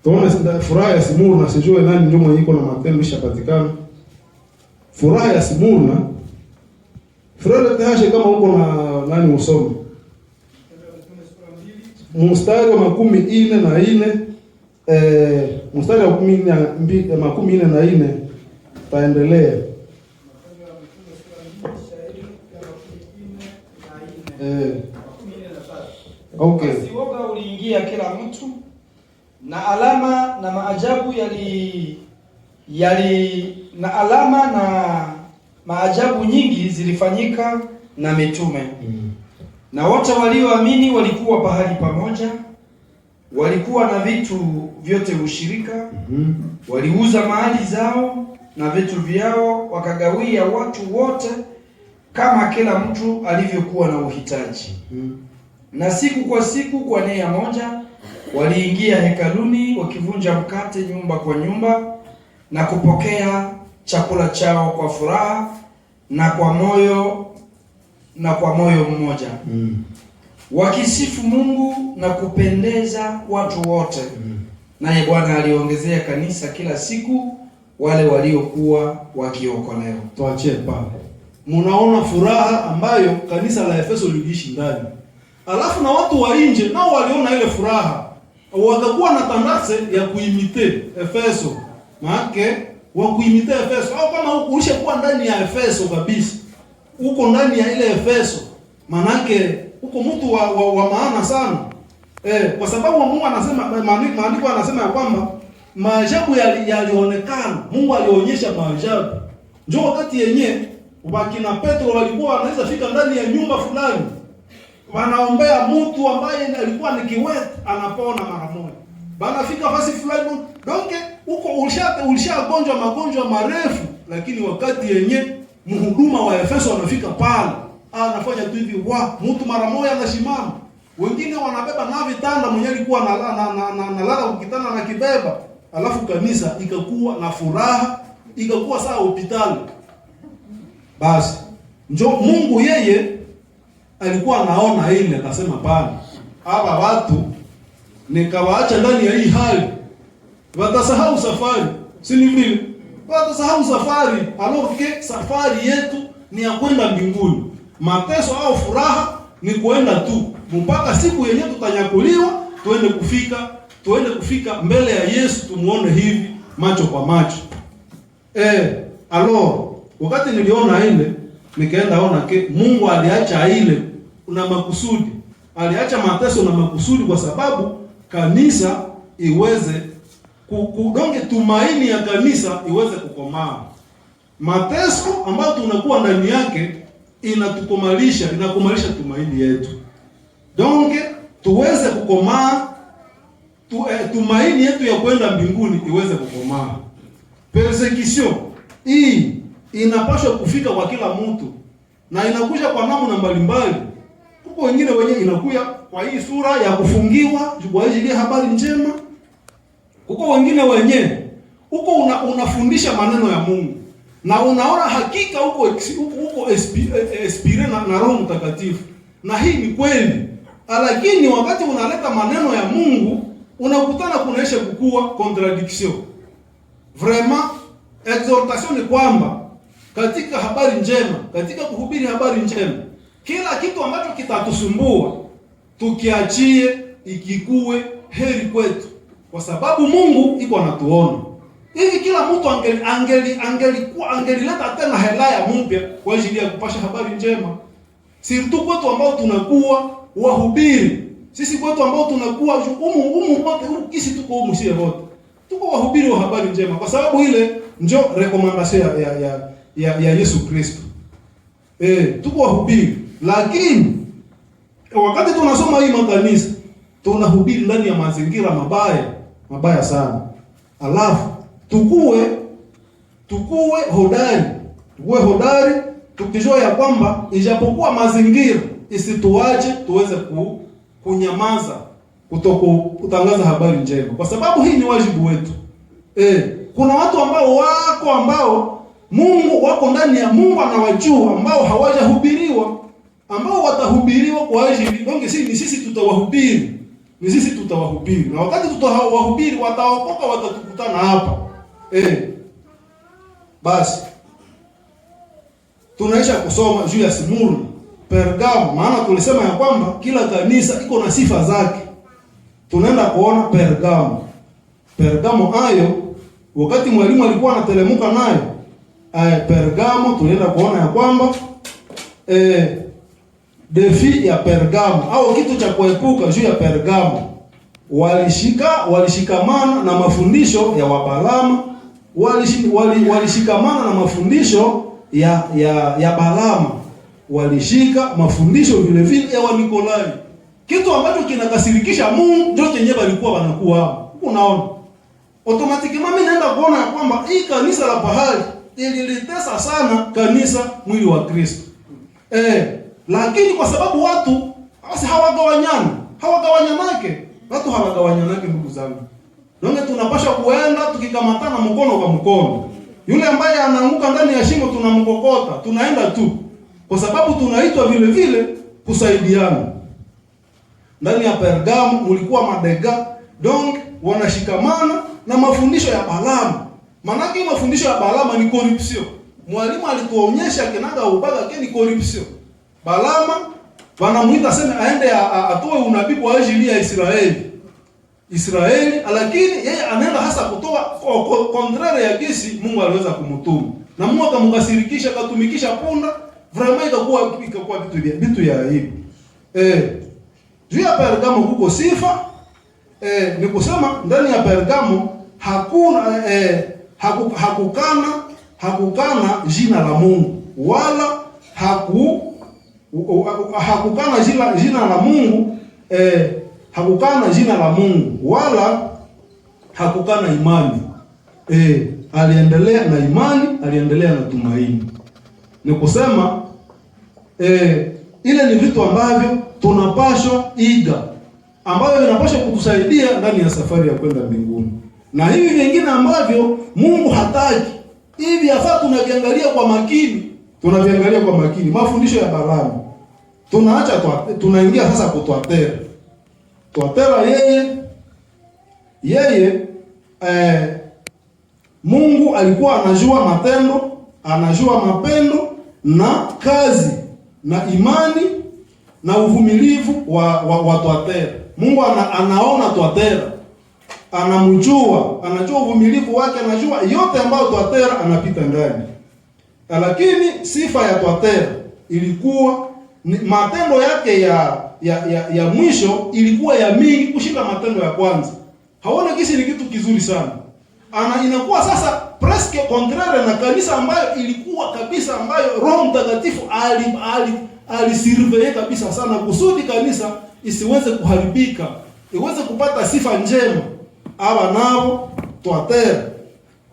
Tuone furaha ya Smurna, sijue nani ndio mwenye iko na matendo ishapatikana. Furaha ya Smurna. Frere tehashe kama uko na nani usome. Mstari wa 44, mstari wa 44 taendelea. Okay. Woga uliingia kila mtu, na alama na maajabu na alama na maajabu nyingi zilifanyika na mitume. Na wote walioamini walikuwa pahali pamoja, walikuwa na vitu vyote ushirika. Waliuza mali zao na vitu vyao, wakagawia watu wote kama kila mtu alivyokuwa na uhitaji. Na siku kwa siku kwa nia moja waliingia hekaluni, wakivunja mkate nyumba kwa nyumba, na kupokea chakula chao kwa furaha na kwa moyo mmoja, wakisifu Mungu na kupendeza watu wote. Naye Bwana aliongezea kanisa kila siku wale waliokuwa wakiokolewa. Tuachie pale. Munaona furaha ambayo kanisa la Efeso liliishi ndani. Alafu na watu wa nje nao waliona ile furaha, wakakuwa na tandase ya kuimite Efeso. Maana wa kuimite Efeso, au kama ulishakuwa ndani ya Efeso kabisa, uko ndani ya ile Efeso, manake uko mtu wa maana sana. Kwa sababu Mungu anasema, maandiko anasema ya kwamba maajabu yalionekana, Mungu alionyesha maajabu. Njoo wakati yenyewe wakina Petro walikuwa wanaweza fika ndani ya nyumba fulani, wanaombea mtu ambaye alikuwa ni kiwete, anapona mara moja. Banafika fasi fulani, donc uko ulishagonjwa magonjwa marefu, lakini wakati yenye mhuduma wa Efeso anafika pale, anafanya tu hivi, mtu mara moja anashimama. Wengine wanabeba na vitanda, mwenyewe alikuwa analala ukitana na kibeba. Alafu kanisa ikakuwa na furaha, ikakuwa sawa hospitali. Basi njoo Mungu yeye alikuwa anaona ile, akasema pale, hapa watu nikawaacha ndani ya hii hali, watasahau safari. Si ni vile? Watasahau safari, aloke safari yetu ni ya kwenda mbinguni. Mateso au furaha ni kuenda tu mpaka siku yenyewe tutanyakuliwa, tuende kufika mbele ya Yesu, tumuone hivi macho kwa macho. Wakati niliona ile, nikaenda ona Mungu aliacha ile na makusudi. Aliacha mateso na makusudi kwa sababu kanisa iweze kudonge, tumaini ya kanisa iweze kukomaa. Mateso ambayo tunakuwa ndani yake inakumalisha tumaini yetu. Donc tuweze kukomaa, tumaini yetu ya kwenda mbinguni iweze kukomaa. Persecution hii inapaswa kufika kwa kila mtu, na inakuja kwa namna mbalimbali. Kuko wengine wenye inakuja kwa hii sura ya kufungiwa kwa ajili ya habari njema. Kuko wengine wenye uko unafundisha maneno ya Mungu na unaona hakika uko inspire na Roho Mtakatifu, na hii ni kweli. Lakini wakati unaleta maneno ya Mungu unakutana kunaisha kukua contradiction. Vraiment exhortation ni kwamba katika habari njema, katika kuhubiri habari njema, kila kitu ambacho kitatusumbua tukiachie, ikikuwe heri kwetu, kwa sababu Mungu iko anatuona. Hivi kila mtu angelileta tena hela ya mpya kwa ajili ya kupasha habari njema. Sisi kwetu ambao tunakuwa wahubiri, sisi kwetu ambao tunakuwa wote kisi tuko wote, tuko wahubiri wa habari njema, kwa sababu ile ndio recommendation ya Yesu Kristo. Tuko wahubiri, lakini wakati tunasoma hii makanisa tunahubiri ndani ya mazingira mabaya sana. Alafu tukue hodari tukijua ya kwamba ijapokuwa mazingira isituache tuweze kunyamaza kutangaza habari njema, kwa sababu hii ni wajibu wetu. Kuna watu ambao Mungu wako ndani ya Mungu anawajua, ambao hawajahubiriwa, ambao watahubiriwa kwa ajili donge. Sisi tutawahubiri, na wakati tutawahubiri wataokoka, watatukutana hapa. Basi tunaisha kusoma juu ya Simurna, Pergamo, maana tulisema ya kwamba kila kanisa iko na sifa zake. Tunaenda kuona Pergamo ayo, wakati mwalimu alikuwa anatelemuka nayo Pergamo, tunaenda kuona ya kwamba defi ya Pergamo au kitu cha kuepuka juu ya Pergamo, walishikamana na mafundisho ya Wabalama, walishikamana na mafundisho ya Balama, walishika mafundisho vile vile ya Wanikolai. Kitu ambacho kinakasirikisha Mungu ndio chenye walikuwa wanakuwa hapo. Unaona, automatically mimi naenda kuona ya kwamba hii kanisa la pahali ililitesa sana kanisa mwili wa Kristo. Lakini kwa sababu watu basi hawagawanyanake, watu hawagawanyanake, ndugu zangu. Ndio tunapasha kuenda tukikamatana mkono kwa mkono. Yule ambaye anaanguka ndani ya shimo tunamkokota, tunaenda tu, kwa sababu tunaitwa vile vile kusaidiana. Ndani ya Pergamo mulikuwa madega, donc wanashikamana na mafundisho ya Balama. Manake mafundisho ya Balama ni corruption. Mwalimu alituonyesha kinaga ubaga ni corruption. Balama wanamuita sema aende atoe unabii kwa ajili ya Israeli, lakini yeye anaenda hasa kutoa contraire ya kesi Mungu aliweza kumtuma. Na Mungu akamkasirikisha, akatumikisha punda, vraiment ikakuwa vitu ya aibu. Juu ya Pergamo huko sifa, ni kusema ndani ya Pergamo hakuna hakukana jina la Mungu, wala hakukana jina la Mungu, hakukana jina la Mungu, wala hakukana imani. Aliendelea na imani, aliendelea na tumaini. Ni kusema ile ni vitu ambavyo tunapashwa iga, ambavyo vinapaswa kutusaidia ndani ya safari ya kwenda mbinguni. Na hivi vingine ambavyo Mungu hataki, hivi yafaa tunaviangalia kwa makini, mafundisho ya Balaamu. Tunaingia sasa kutwatera. Twatera yeye Mungu alikuwa anajua matendo, anajua mapendo na kazi na imani na uvumilivu wa Twatera. Mungu anaona Twatera, anajua uvumilivu wake, anajua yote ambayo Twatera anapita ndani. Lakini sifa ya Twatera ilikuwa matendo yake ya mwisho ilikuwa ya mingi kushinda matendo ya kwanza. Haona kisi ni kitu kizuri sana. Inakuwa sasa presque contraire na kanisa ambayo ilikuwa kabisa, ambayo Roho Mtakatifu alisurveiller kabisa sana kusudi kanisa isiweze kuharibika, iweze kupata sifa njema. Hawa nao Twatera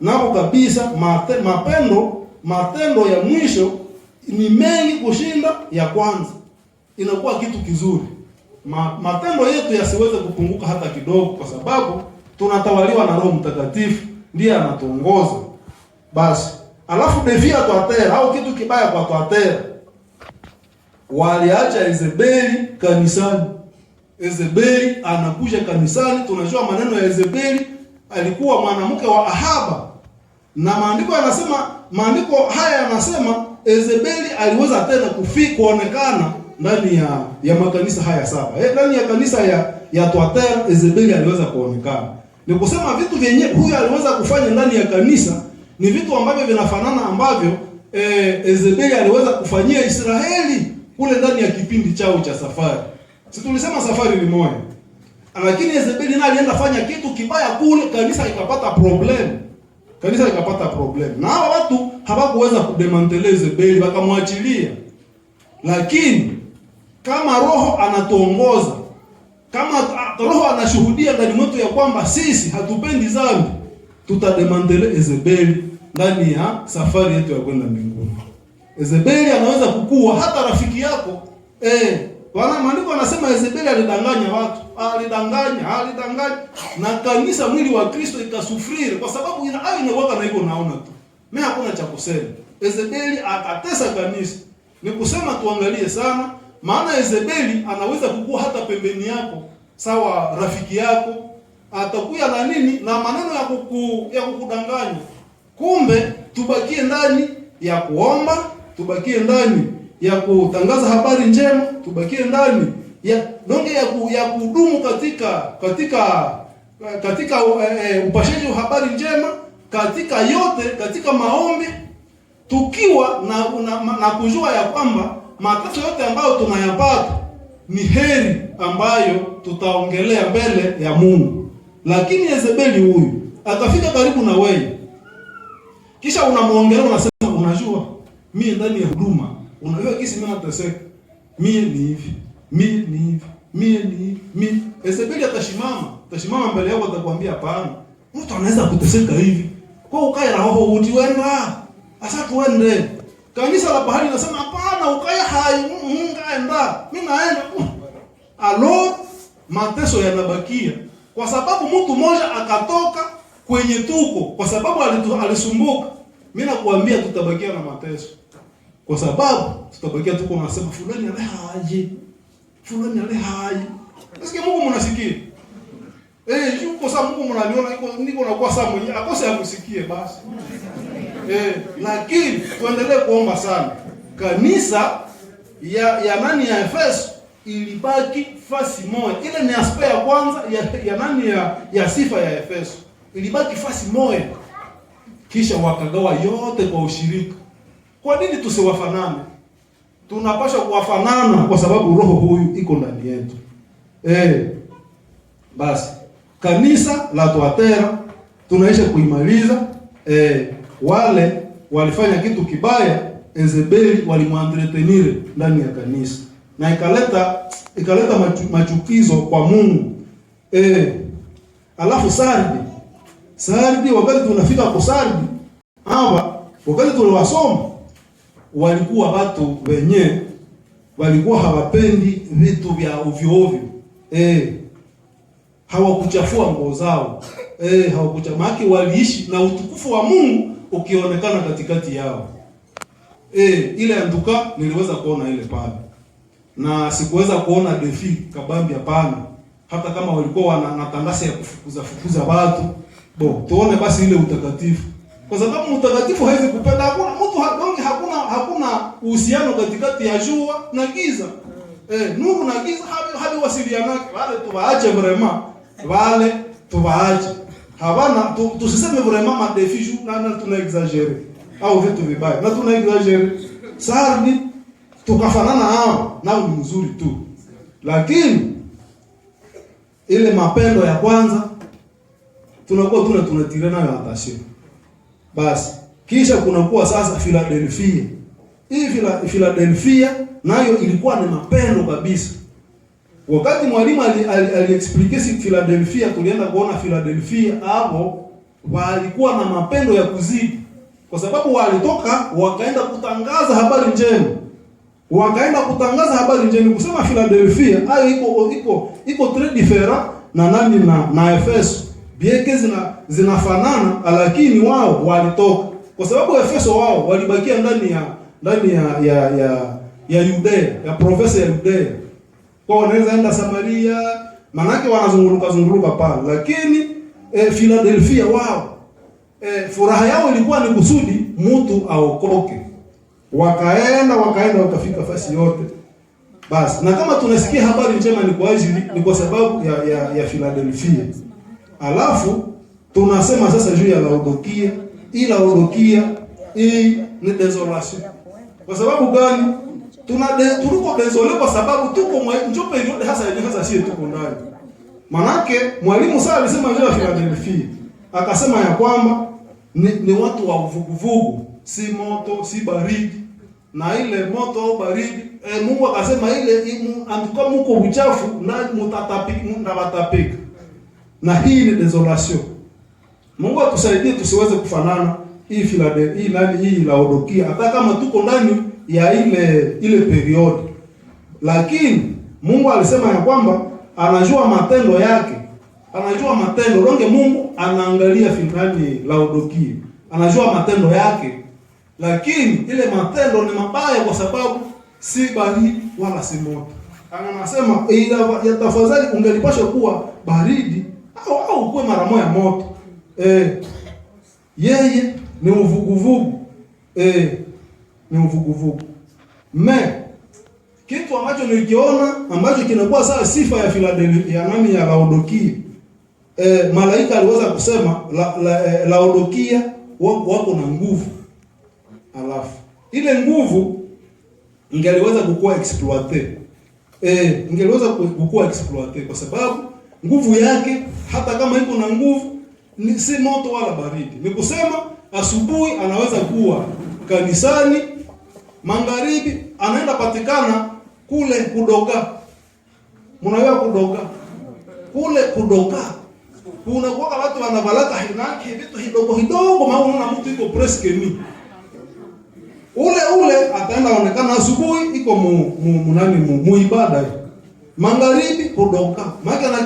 nao kabisa matendo ya mwisho ni mengi kushinda ya kwanza. Inakuwa kitu kizuri. Matendo yetu yasiweze kupunguka hata kidogo, kwa sababu tunatawaliwa na Roho Mtakatifu, ndiye anatuongoza. Basi, alafu defia Twatera au kitu kibaya kwa Twatera, waliacha Yezebeli kanisani. Yezebeli anakuja kanisani, tunajua maneno ya Yezebeli, alikuwa mwanamke wa Ahaba. Na maandiko haya yanasema Yezebeli aliweza tena kuonekana ndani ya makanisa haya saba. Ndani ya kanisa ya Twatera Yezebeli aliweza kuonekana. Ni kusema vitu vyenye huyu aliweza kufanya ndani ya kanisa ni vitu ambavyo vinafanana ambavyo Yezebeli aliweza kufanyia Israeli kule ndani ya kipindi chao cha safari. Si tulisema safari ni moja. Lakini Yezebeli naye alienda fanya kitu kibaya kule, kanisa ikapata problem. Na hawa watu hawakuweza kudemantele Yezebeli, wakamwachilia. Lakini kama Roho anatuongoza, kama Roho anashuhudia ndani mwetu ya kwamba sisi hatupendi dhambi, tutademantele Yezebeli ndani ya safari yetu ya kwenda mbinguni. Yezebeli anaweza kukua hata rafiki yako. Maandiko anasema Yezebeli alidanganya watu, alidanganya na kanisa, mwili wa Kristo ikasufiri, kwa sababu inakuwa na hivyo. Naona tu mimi hakuna cha kusema. Yezebeli akatesa kanisa. Ni kusema tuangalie sana, maana Yezebeli anaweza kukua hata pembeni yako, sawa rafiki yako, atakuya na nini na maneno ya kukudanganya. Kumbe tubakie ndani ya kuomba, tubakie ndani ya kutangaza habari njema, tubakie ndani ya kudumu katika upashaji wa habari njema, katika yote, katika maombi, tukiwa na kujua ya kwamba mateso yote ambayo tunayapata ni heri ambayo tutaongelea mbele ya Mungu. Lakini Yezebeli huyu atafika karibu na wewe, kisha unamuongelea, unasema unajua mimi ndani ya huduma, unajua kisi mimi nateseka, mimi ni hivi, Yezebeli atashimama mbele yako, atakwambia hapana, mtu anaweza kuteseka hivi, kwa ukae roho utiwenda asa tuende. Kanisa la bahari nasema hapana, ukae hai, ngaenda, mimi naenda. Mateso yanabakia kwa sababu mtu mmoja akatoka kwenye tuko, kwa sababu alisumbuka. Mimi nakuambia tutabakia na mateso, kwa sababu tutabakia tuko nasema fulani ale haji. Nasikia Mungu mnasikia. Yuko saa Mungu mnaniona niko na kwa saa mwenye akose akusikie basi. Lakini tuendelee kuomba sana. Kanisa ya nani ya Efeso ilibaki fasi moja. Ile ni aspect ya kwanza ya nani ya sifa ya Efeso. Ilibaki fasi moja. Kisha wakagawa yote kwa ushirika. Kwa nini tusiwafanane? Tunapaswa kuwafanana kwa sababu roho huyu iko ndani yetu. Basi kanisa la Tuatera tunaisha kuimaliza. Wale walifanya kitu kibaya, Ezebeli walimwentretenir ndani ya kanisa na ikaleta machukizo kwa Mungu. Alafu Sardi wakati tunafika kwa Sardi hapa, wakati tuliwasoma walikuwa watu wenye walikuwa hawapendi vitu vya ovyo ovyo. Hawakuchafua nguo zao. Hawakuchamaki, waliishi na utukufu wa Mungu ukionekana katikati yao. Ile anduka niliweza kuona ile pale. Na sikuweza kuona defi kabambi hapana. Hata kama walikuwa wanatangaza ya kufukuza watu. Tuone basi ile utakatifu. Kwa sababu utakatifu haiwezi kupenda, hakuna mtu hakuna uhusiano katikati ya jua na giza. Nuru na giza hadi wasiliana, wale tuwaache vraiment. Wale tuwaache. Havana tusiseme vraiment madefi na tuna exagere au vitu vibaya. Na tuna exagere. Sardi tukafanana nao ni mzuri tu. Lakini ile mapendo ya kwanza tunakuwa tunatirana nayo attention. Basi kisha kunakuwa sasa Philadelphia. Hii Philadelphia nayo ilikuwa ni mapendo kabisa. Wakati mwalimu aliexplique si Philadelphia, tulienda kuona Philadelphia hapo walikuwa na mapendo ya kuzidi. Kwa sababu walitoka wakaenda kutangaza habari njema. Kusema Philadelphia hayo iko très différent na nani na Efeso. Bieke zinafanana, lakini wao walitoka. Kwa sababu Efeso wao walibakia ndani ya Yudea, ya province ya Yudea. Kwa wanaweza enda Samaria, manake wanazunguluka pale. Lakini Philadelphia wao furaha yao ilikuwa ni kusudi mtu aokoke. Wakaenda wakafika fasi yote. Basi na kama tunasikia habari njema ni kwa sababu ya Philadelphia. Alafu tunasema sasa juu ya Laodikia. Laodikia ni desolation. Kwa sababu gani? Tuliko desolé kwa sababu tuko njo periode hasa sisi tuko ndani. Manake mwalimu sasa alisema juu ya Philadelphia. Akasema ya kwamba ni watu wa uvuguvugu, si moto, si baridi. Na ile moto au baridi, Mungu akasema ile antuka mko uchafu na mtatapika. Na hii ni desolation. Mungu atusaidie tusiweze kufanana hii Philadelphia hii Laodikia, hata kama tuko ndani ya ile period. Lakini Mungu alisema ya kwamba anajua matendo yake. Anajua matendo. Donge Mungu anaangalia finali Laodikia. Anajua matendo yake. Lakini ile matendo ni mabaya kwa sababu si baridi wala si moto. Anasema ya tafadhali ungelipaswa kuwa baridi au kuwe mara moja moto. Yeye ni uvuguvugu. Ni uvuguvugu. Kitu ambacho nilikiona ambacho kinakuwa sawa sifa ya Philadelphia ya Laodikia. Malaika aliweza kusema Laodikia wako na nguvu. Alafu ile nguvu ingeliweza kukua exploiter. Ingeliweza kukua exploiter kwa sababu nguvu yake hata kama iko na nguvu ni si moto wala baridi. Ni kusema asubuhi anaweza kuwa kanisani, magharibi anaenda patikana kule kudoka. Mnaelewa kudoka? Kule kudoka. Kuna kwa watu wanavalaka hinaki vitu hidogo maana mtu iko presque ni. Ule ataenda onekana asubuhi iko mu ibada. Magharibi kudoka. Maana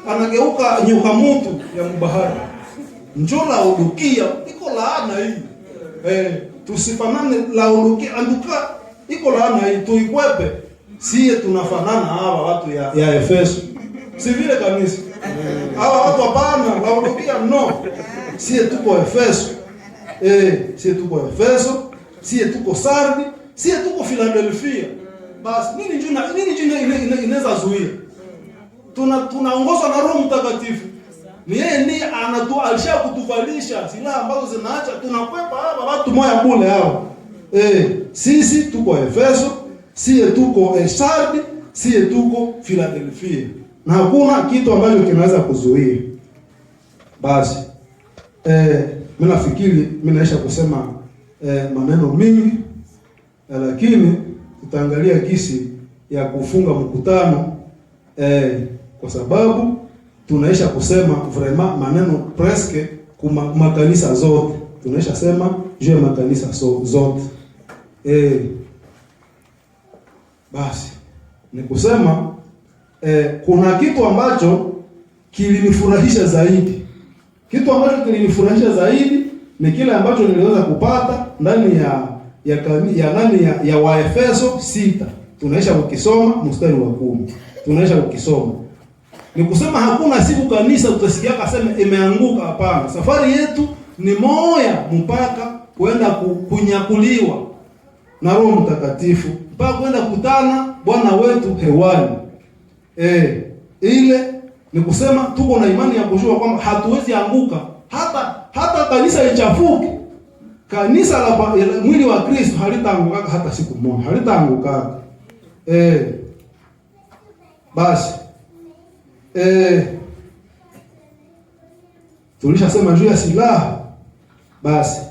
anageuka nyoka mtu ya mbahari. Njoo Laodikia iko laana hii. Tusifanane Laodikia anduka iko laana hii tuikwepe. Sie tunafanana hawa watu ya Efeso. Si vile kanisa. Hawa watu hapana Laodikia no. Sie tuko Efeso. Sie tuko Efeso. Sie tuko Sardi. Sie tuko Philadelphia. Basi nini inaweza zuia? Tunaongozwa na Roho Mtakatifu. Ni yeye ndiye alishakutuvalisha silaha ambazo zinaacha tunakwepa hapa watu moya bure hao. Sisi tuko Efeso, sie tuko Sardi, sie tuko Philadelphia. Na hakuna kitu ambacho kinaweza kuzuia. Basi mimi nafikiri mimi naisha kusema maneno mingi, lakini tutaangalia kisi ya kufunga mkutano kwa sababu tunaisha kusema vraiment maneno presque makanisa zote. Tunaisha sema juu ya makanisa zote. Basi ni kusema kuna kitu ambacho kilinifurahisha zaidi. Kitu ambacho kilinifurahisha zaidi ni kile ambacho niliweza kupata ndani ya Waefeso 6. Tunaisha kukisoma mstari wa 10. Tunaisha kukisoma. Ni kusema hakuna siku kanisa utasikia kasema imeanguka, hapana. Safari yetu ni moya mpaka kwenda kunyakuliwa na Roho Mtakatifu, mpaka kwenda kutana Bwana wetu hewani. Ile ni kusema tuko na imani ya kujua kwamba hatuwezi anguka hata kanisa lichafuke. Kanisa la mwili wa Kristo halitaanguka hata siku moja, halitaanguka. Basi tulishasema juu ya silaha. Basi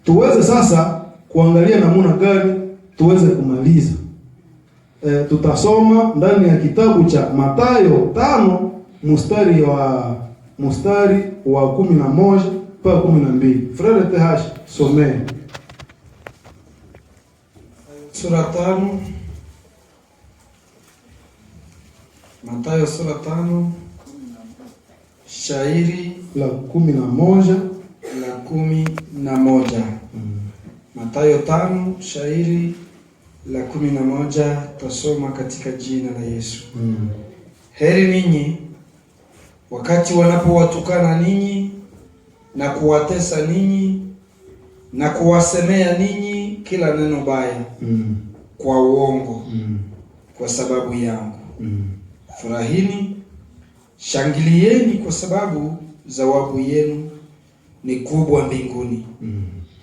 tuweze sasa kuangalia namna gani tuweze kumaliza. Tutasoma ndani ya kitabu cha Mathayo 5 mstari wa 11 mpaka 12. Frere TH somee. Sura 5. Mathayo sura 5 shairi la 11 la 11. Mathayo 5 shairi la 11, tasoma katika jina la Yesu. Heri ninyi wakati wanapowatukana ninyi na kuwatesa ninyi na kuwasemea ninyi kila neno baya kwa uongo kwa sababu yangu. Furahini, shangilieni, kwa sababu zawabu yenu ni kubwa mbinguni.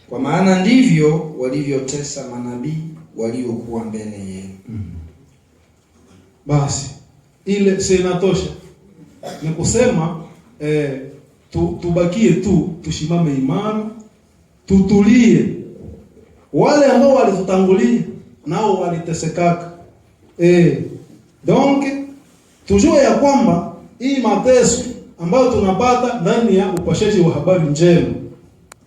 Kwa maana ndivyo walivyotesa manabii waliokuwa mbele yenu. Basi ile sinatosha. Ni kusema tubakie tu, tushimame imara, tutulie. Wale ambao walitutangulia nao walitesekaka. Donc tujue ya kwamba hii mateso ambayo tunapata ndani ya upashaji wa habari njema,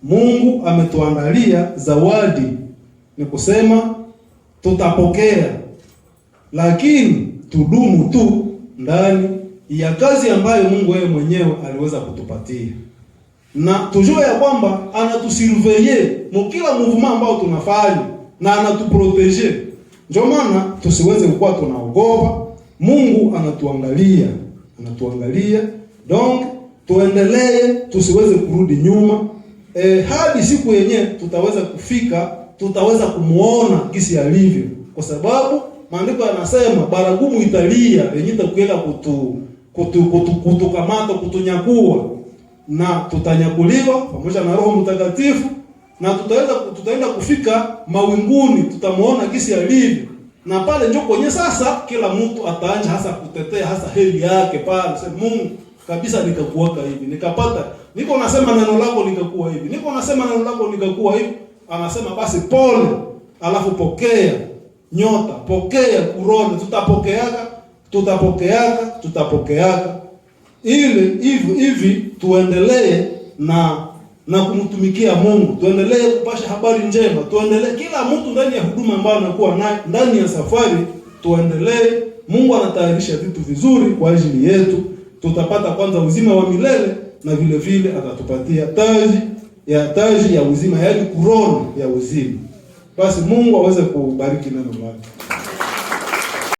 Mungu ametuandalia zawadi. Ni kusema tutapokea, lakini tudumu tu ndani ya kazi ambayo Mungu yeye mwenyewe aliweza kutupatia. Na tujue ya kwamba anatusurveiller mkila mouvement ambao tunafanya na anatuproteger. Ndio maana tusiweze kuwa tunaogopa. Mungu anatuangalia. Donc tuendelee, tusiweze kurudi nyuma. Hadi siku yenyewe tutaweza kufika, tutaweza kumuona kisi alivyo, kwa sababu maandiko yanasema baragumu italia yenye itakuweka kutukamata, kutunyakua, na tutanyakuliwa pamoja na Roho Mtakatifu, na tutaenda kufika mawinguni, tutamuona kisi alivyo. Na pale ndio kwenye sasa kila mtu ataanza hasa kutetea hasa heri yake pale. Sema Mungu kabisa, nikakuwaka hivi, nikapata, niko nasema neno lako likakuwa hivi, niko nasema neno lako likakuwa hivi. Anasema basi pole, alafu pokea nyota, pokea kurone, tutapokeaka ili hivi tuendelee na kumtumikia Mungu, tuendelee kupasha habari njema, tuendelee kila mtu ndani ya huduma ambayo anakuwa nayo ndani ya safari, tuendelee. Mungu anatayarisha vitu vizuri kwa ajili yetu. Tutapata kwanza uzima wa milele, na vile vile atatupatia taji ya uzima, yaani korona ya uzima. Basi Mungu aweze kubariki neno lake.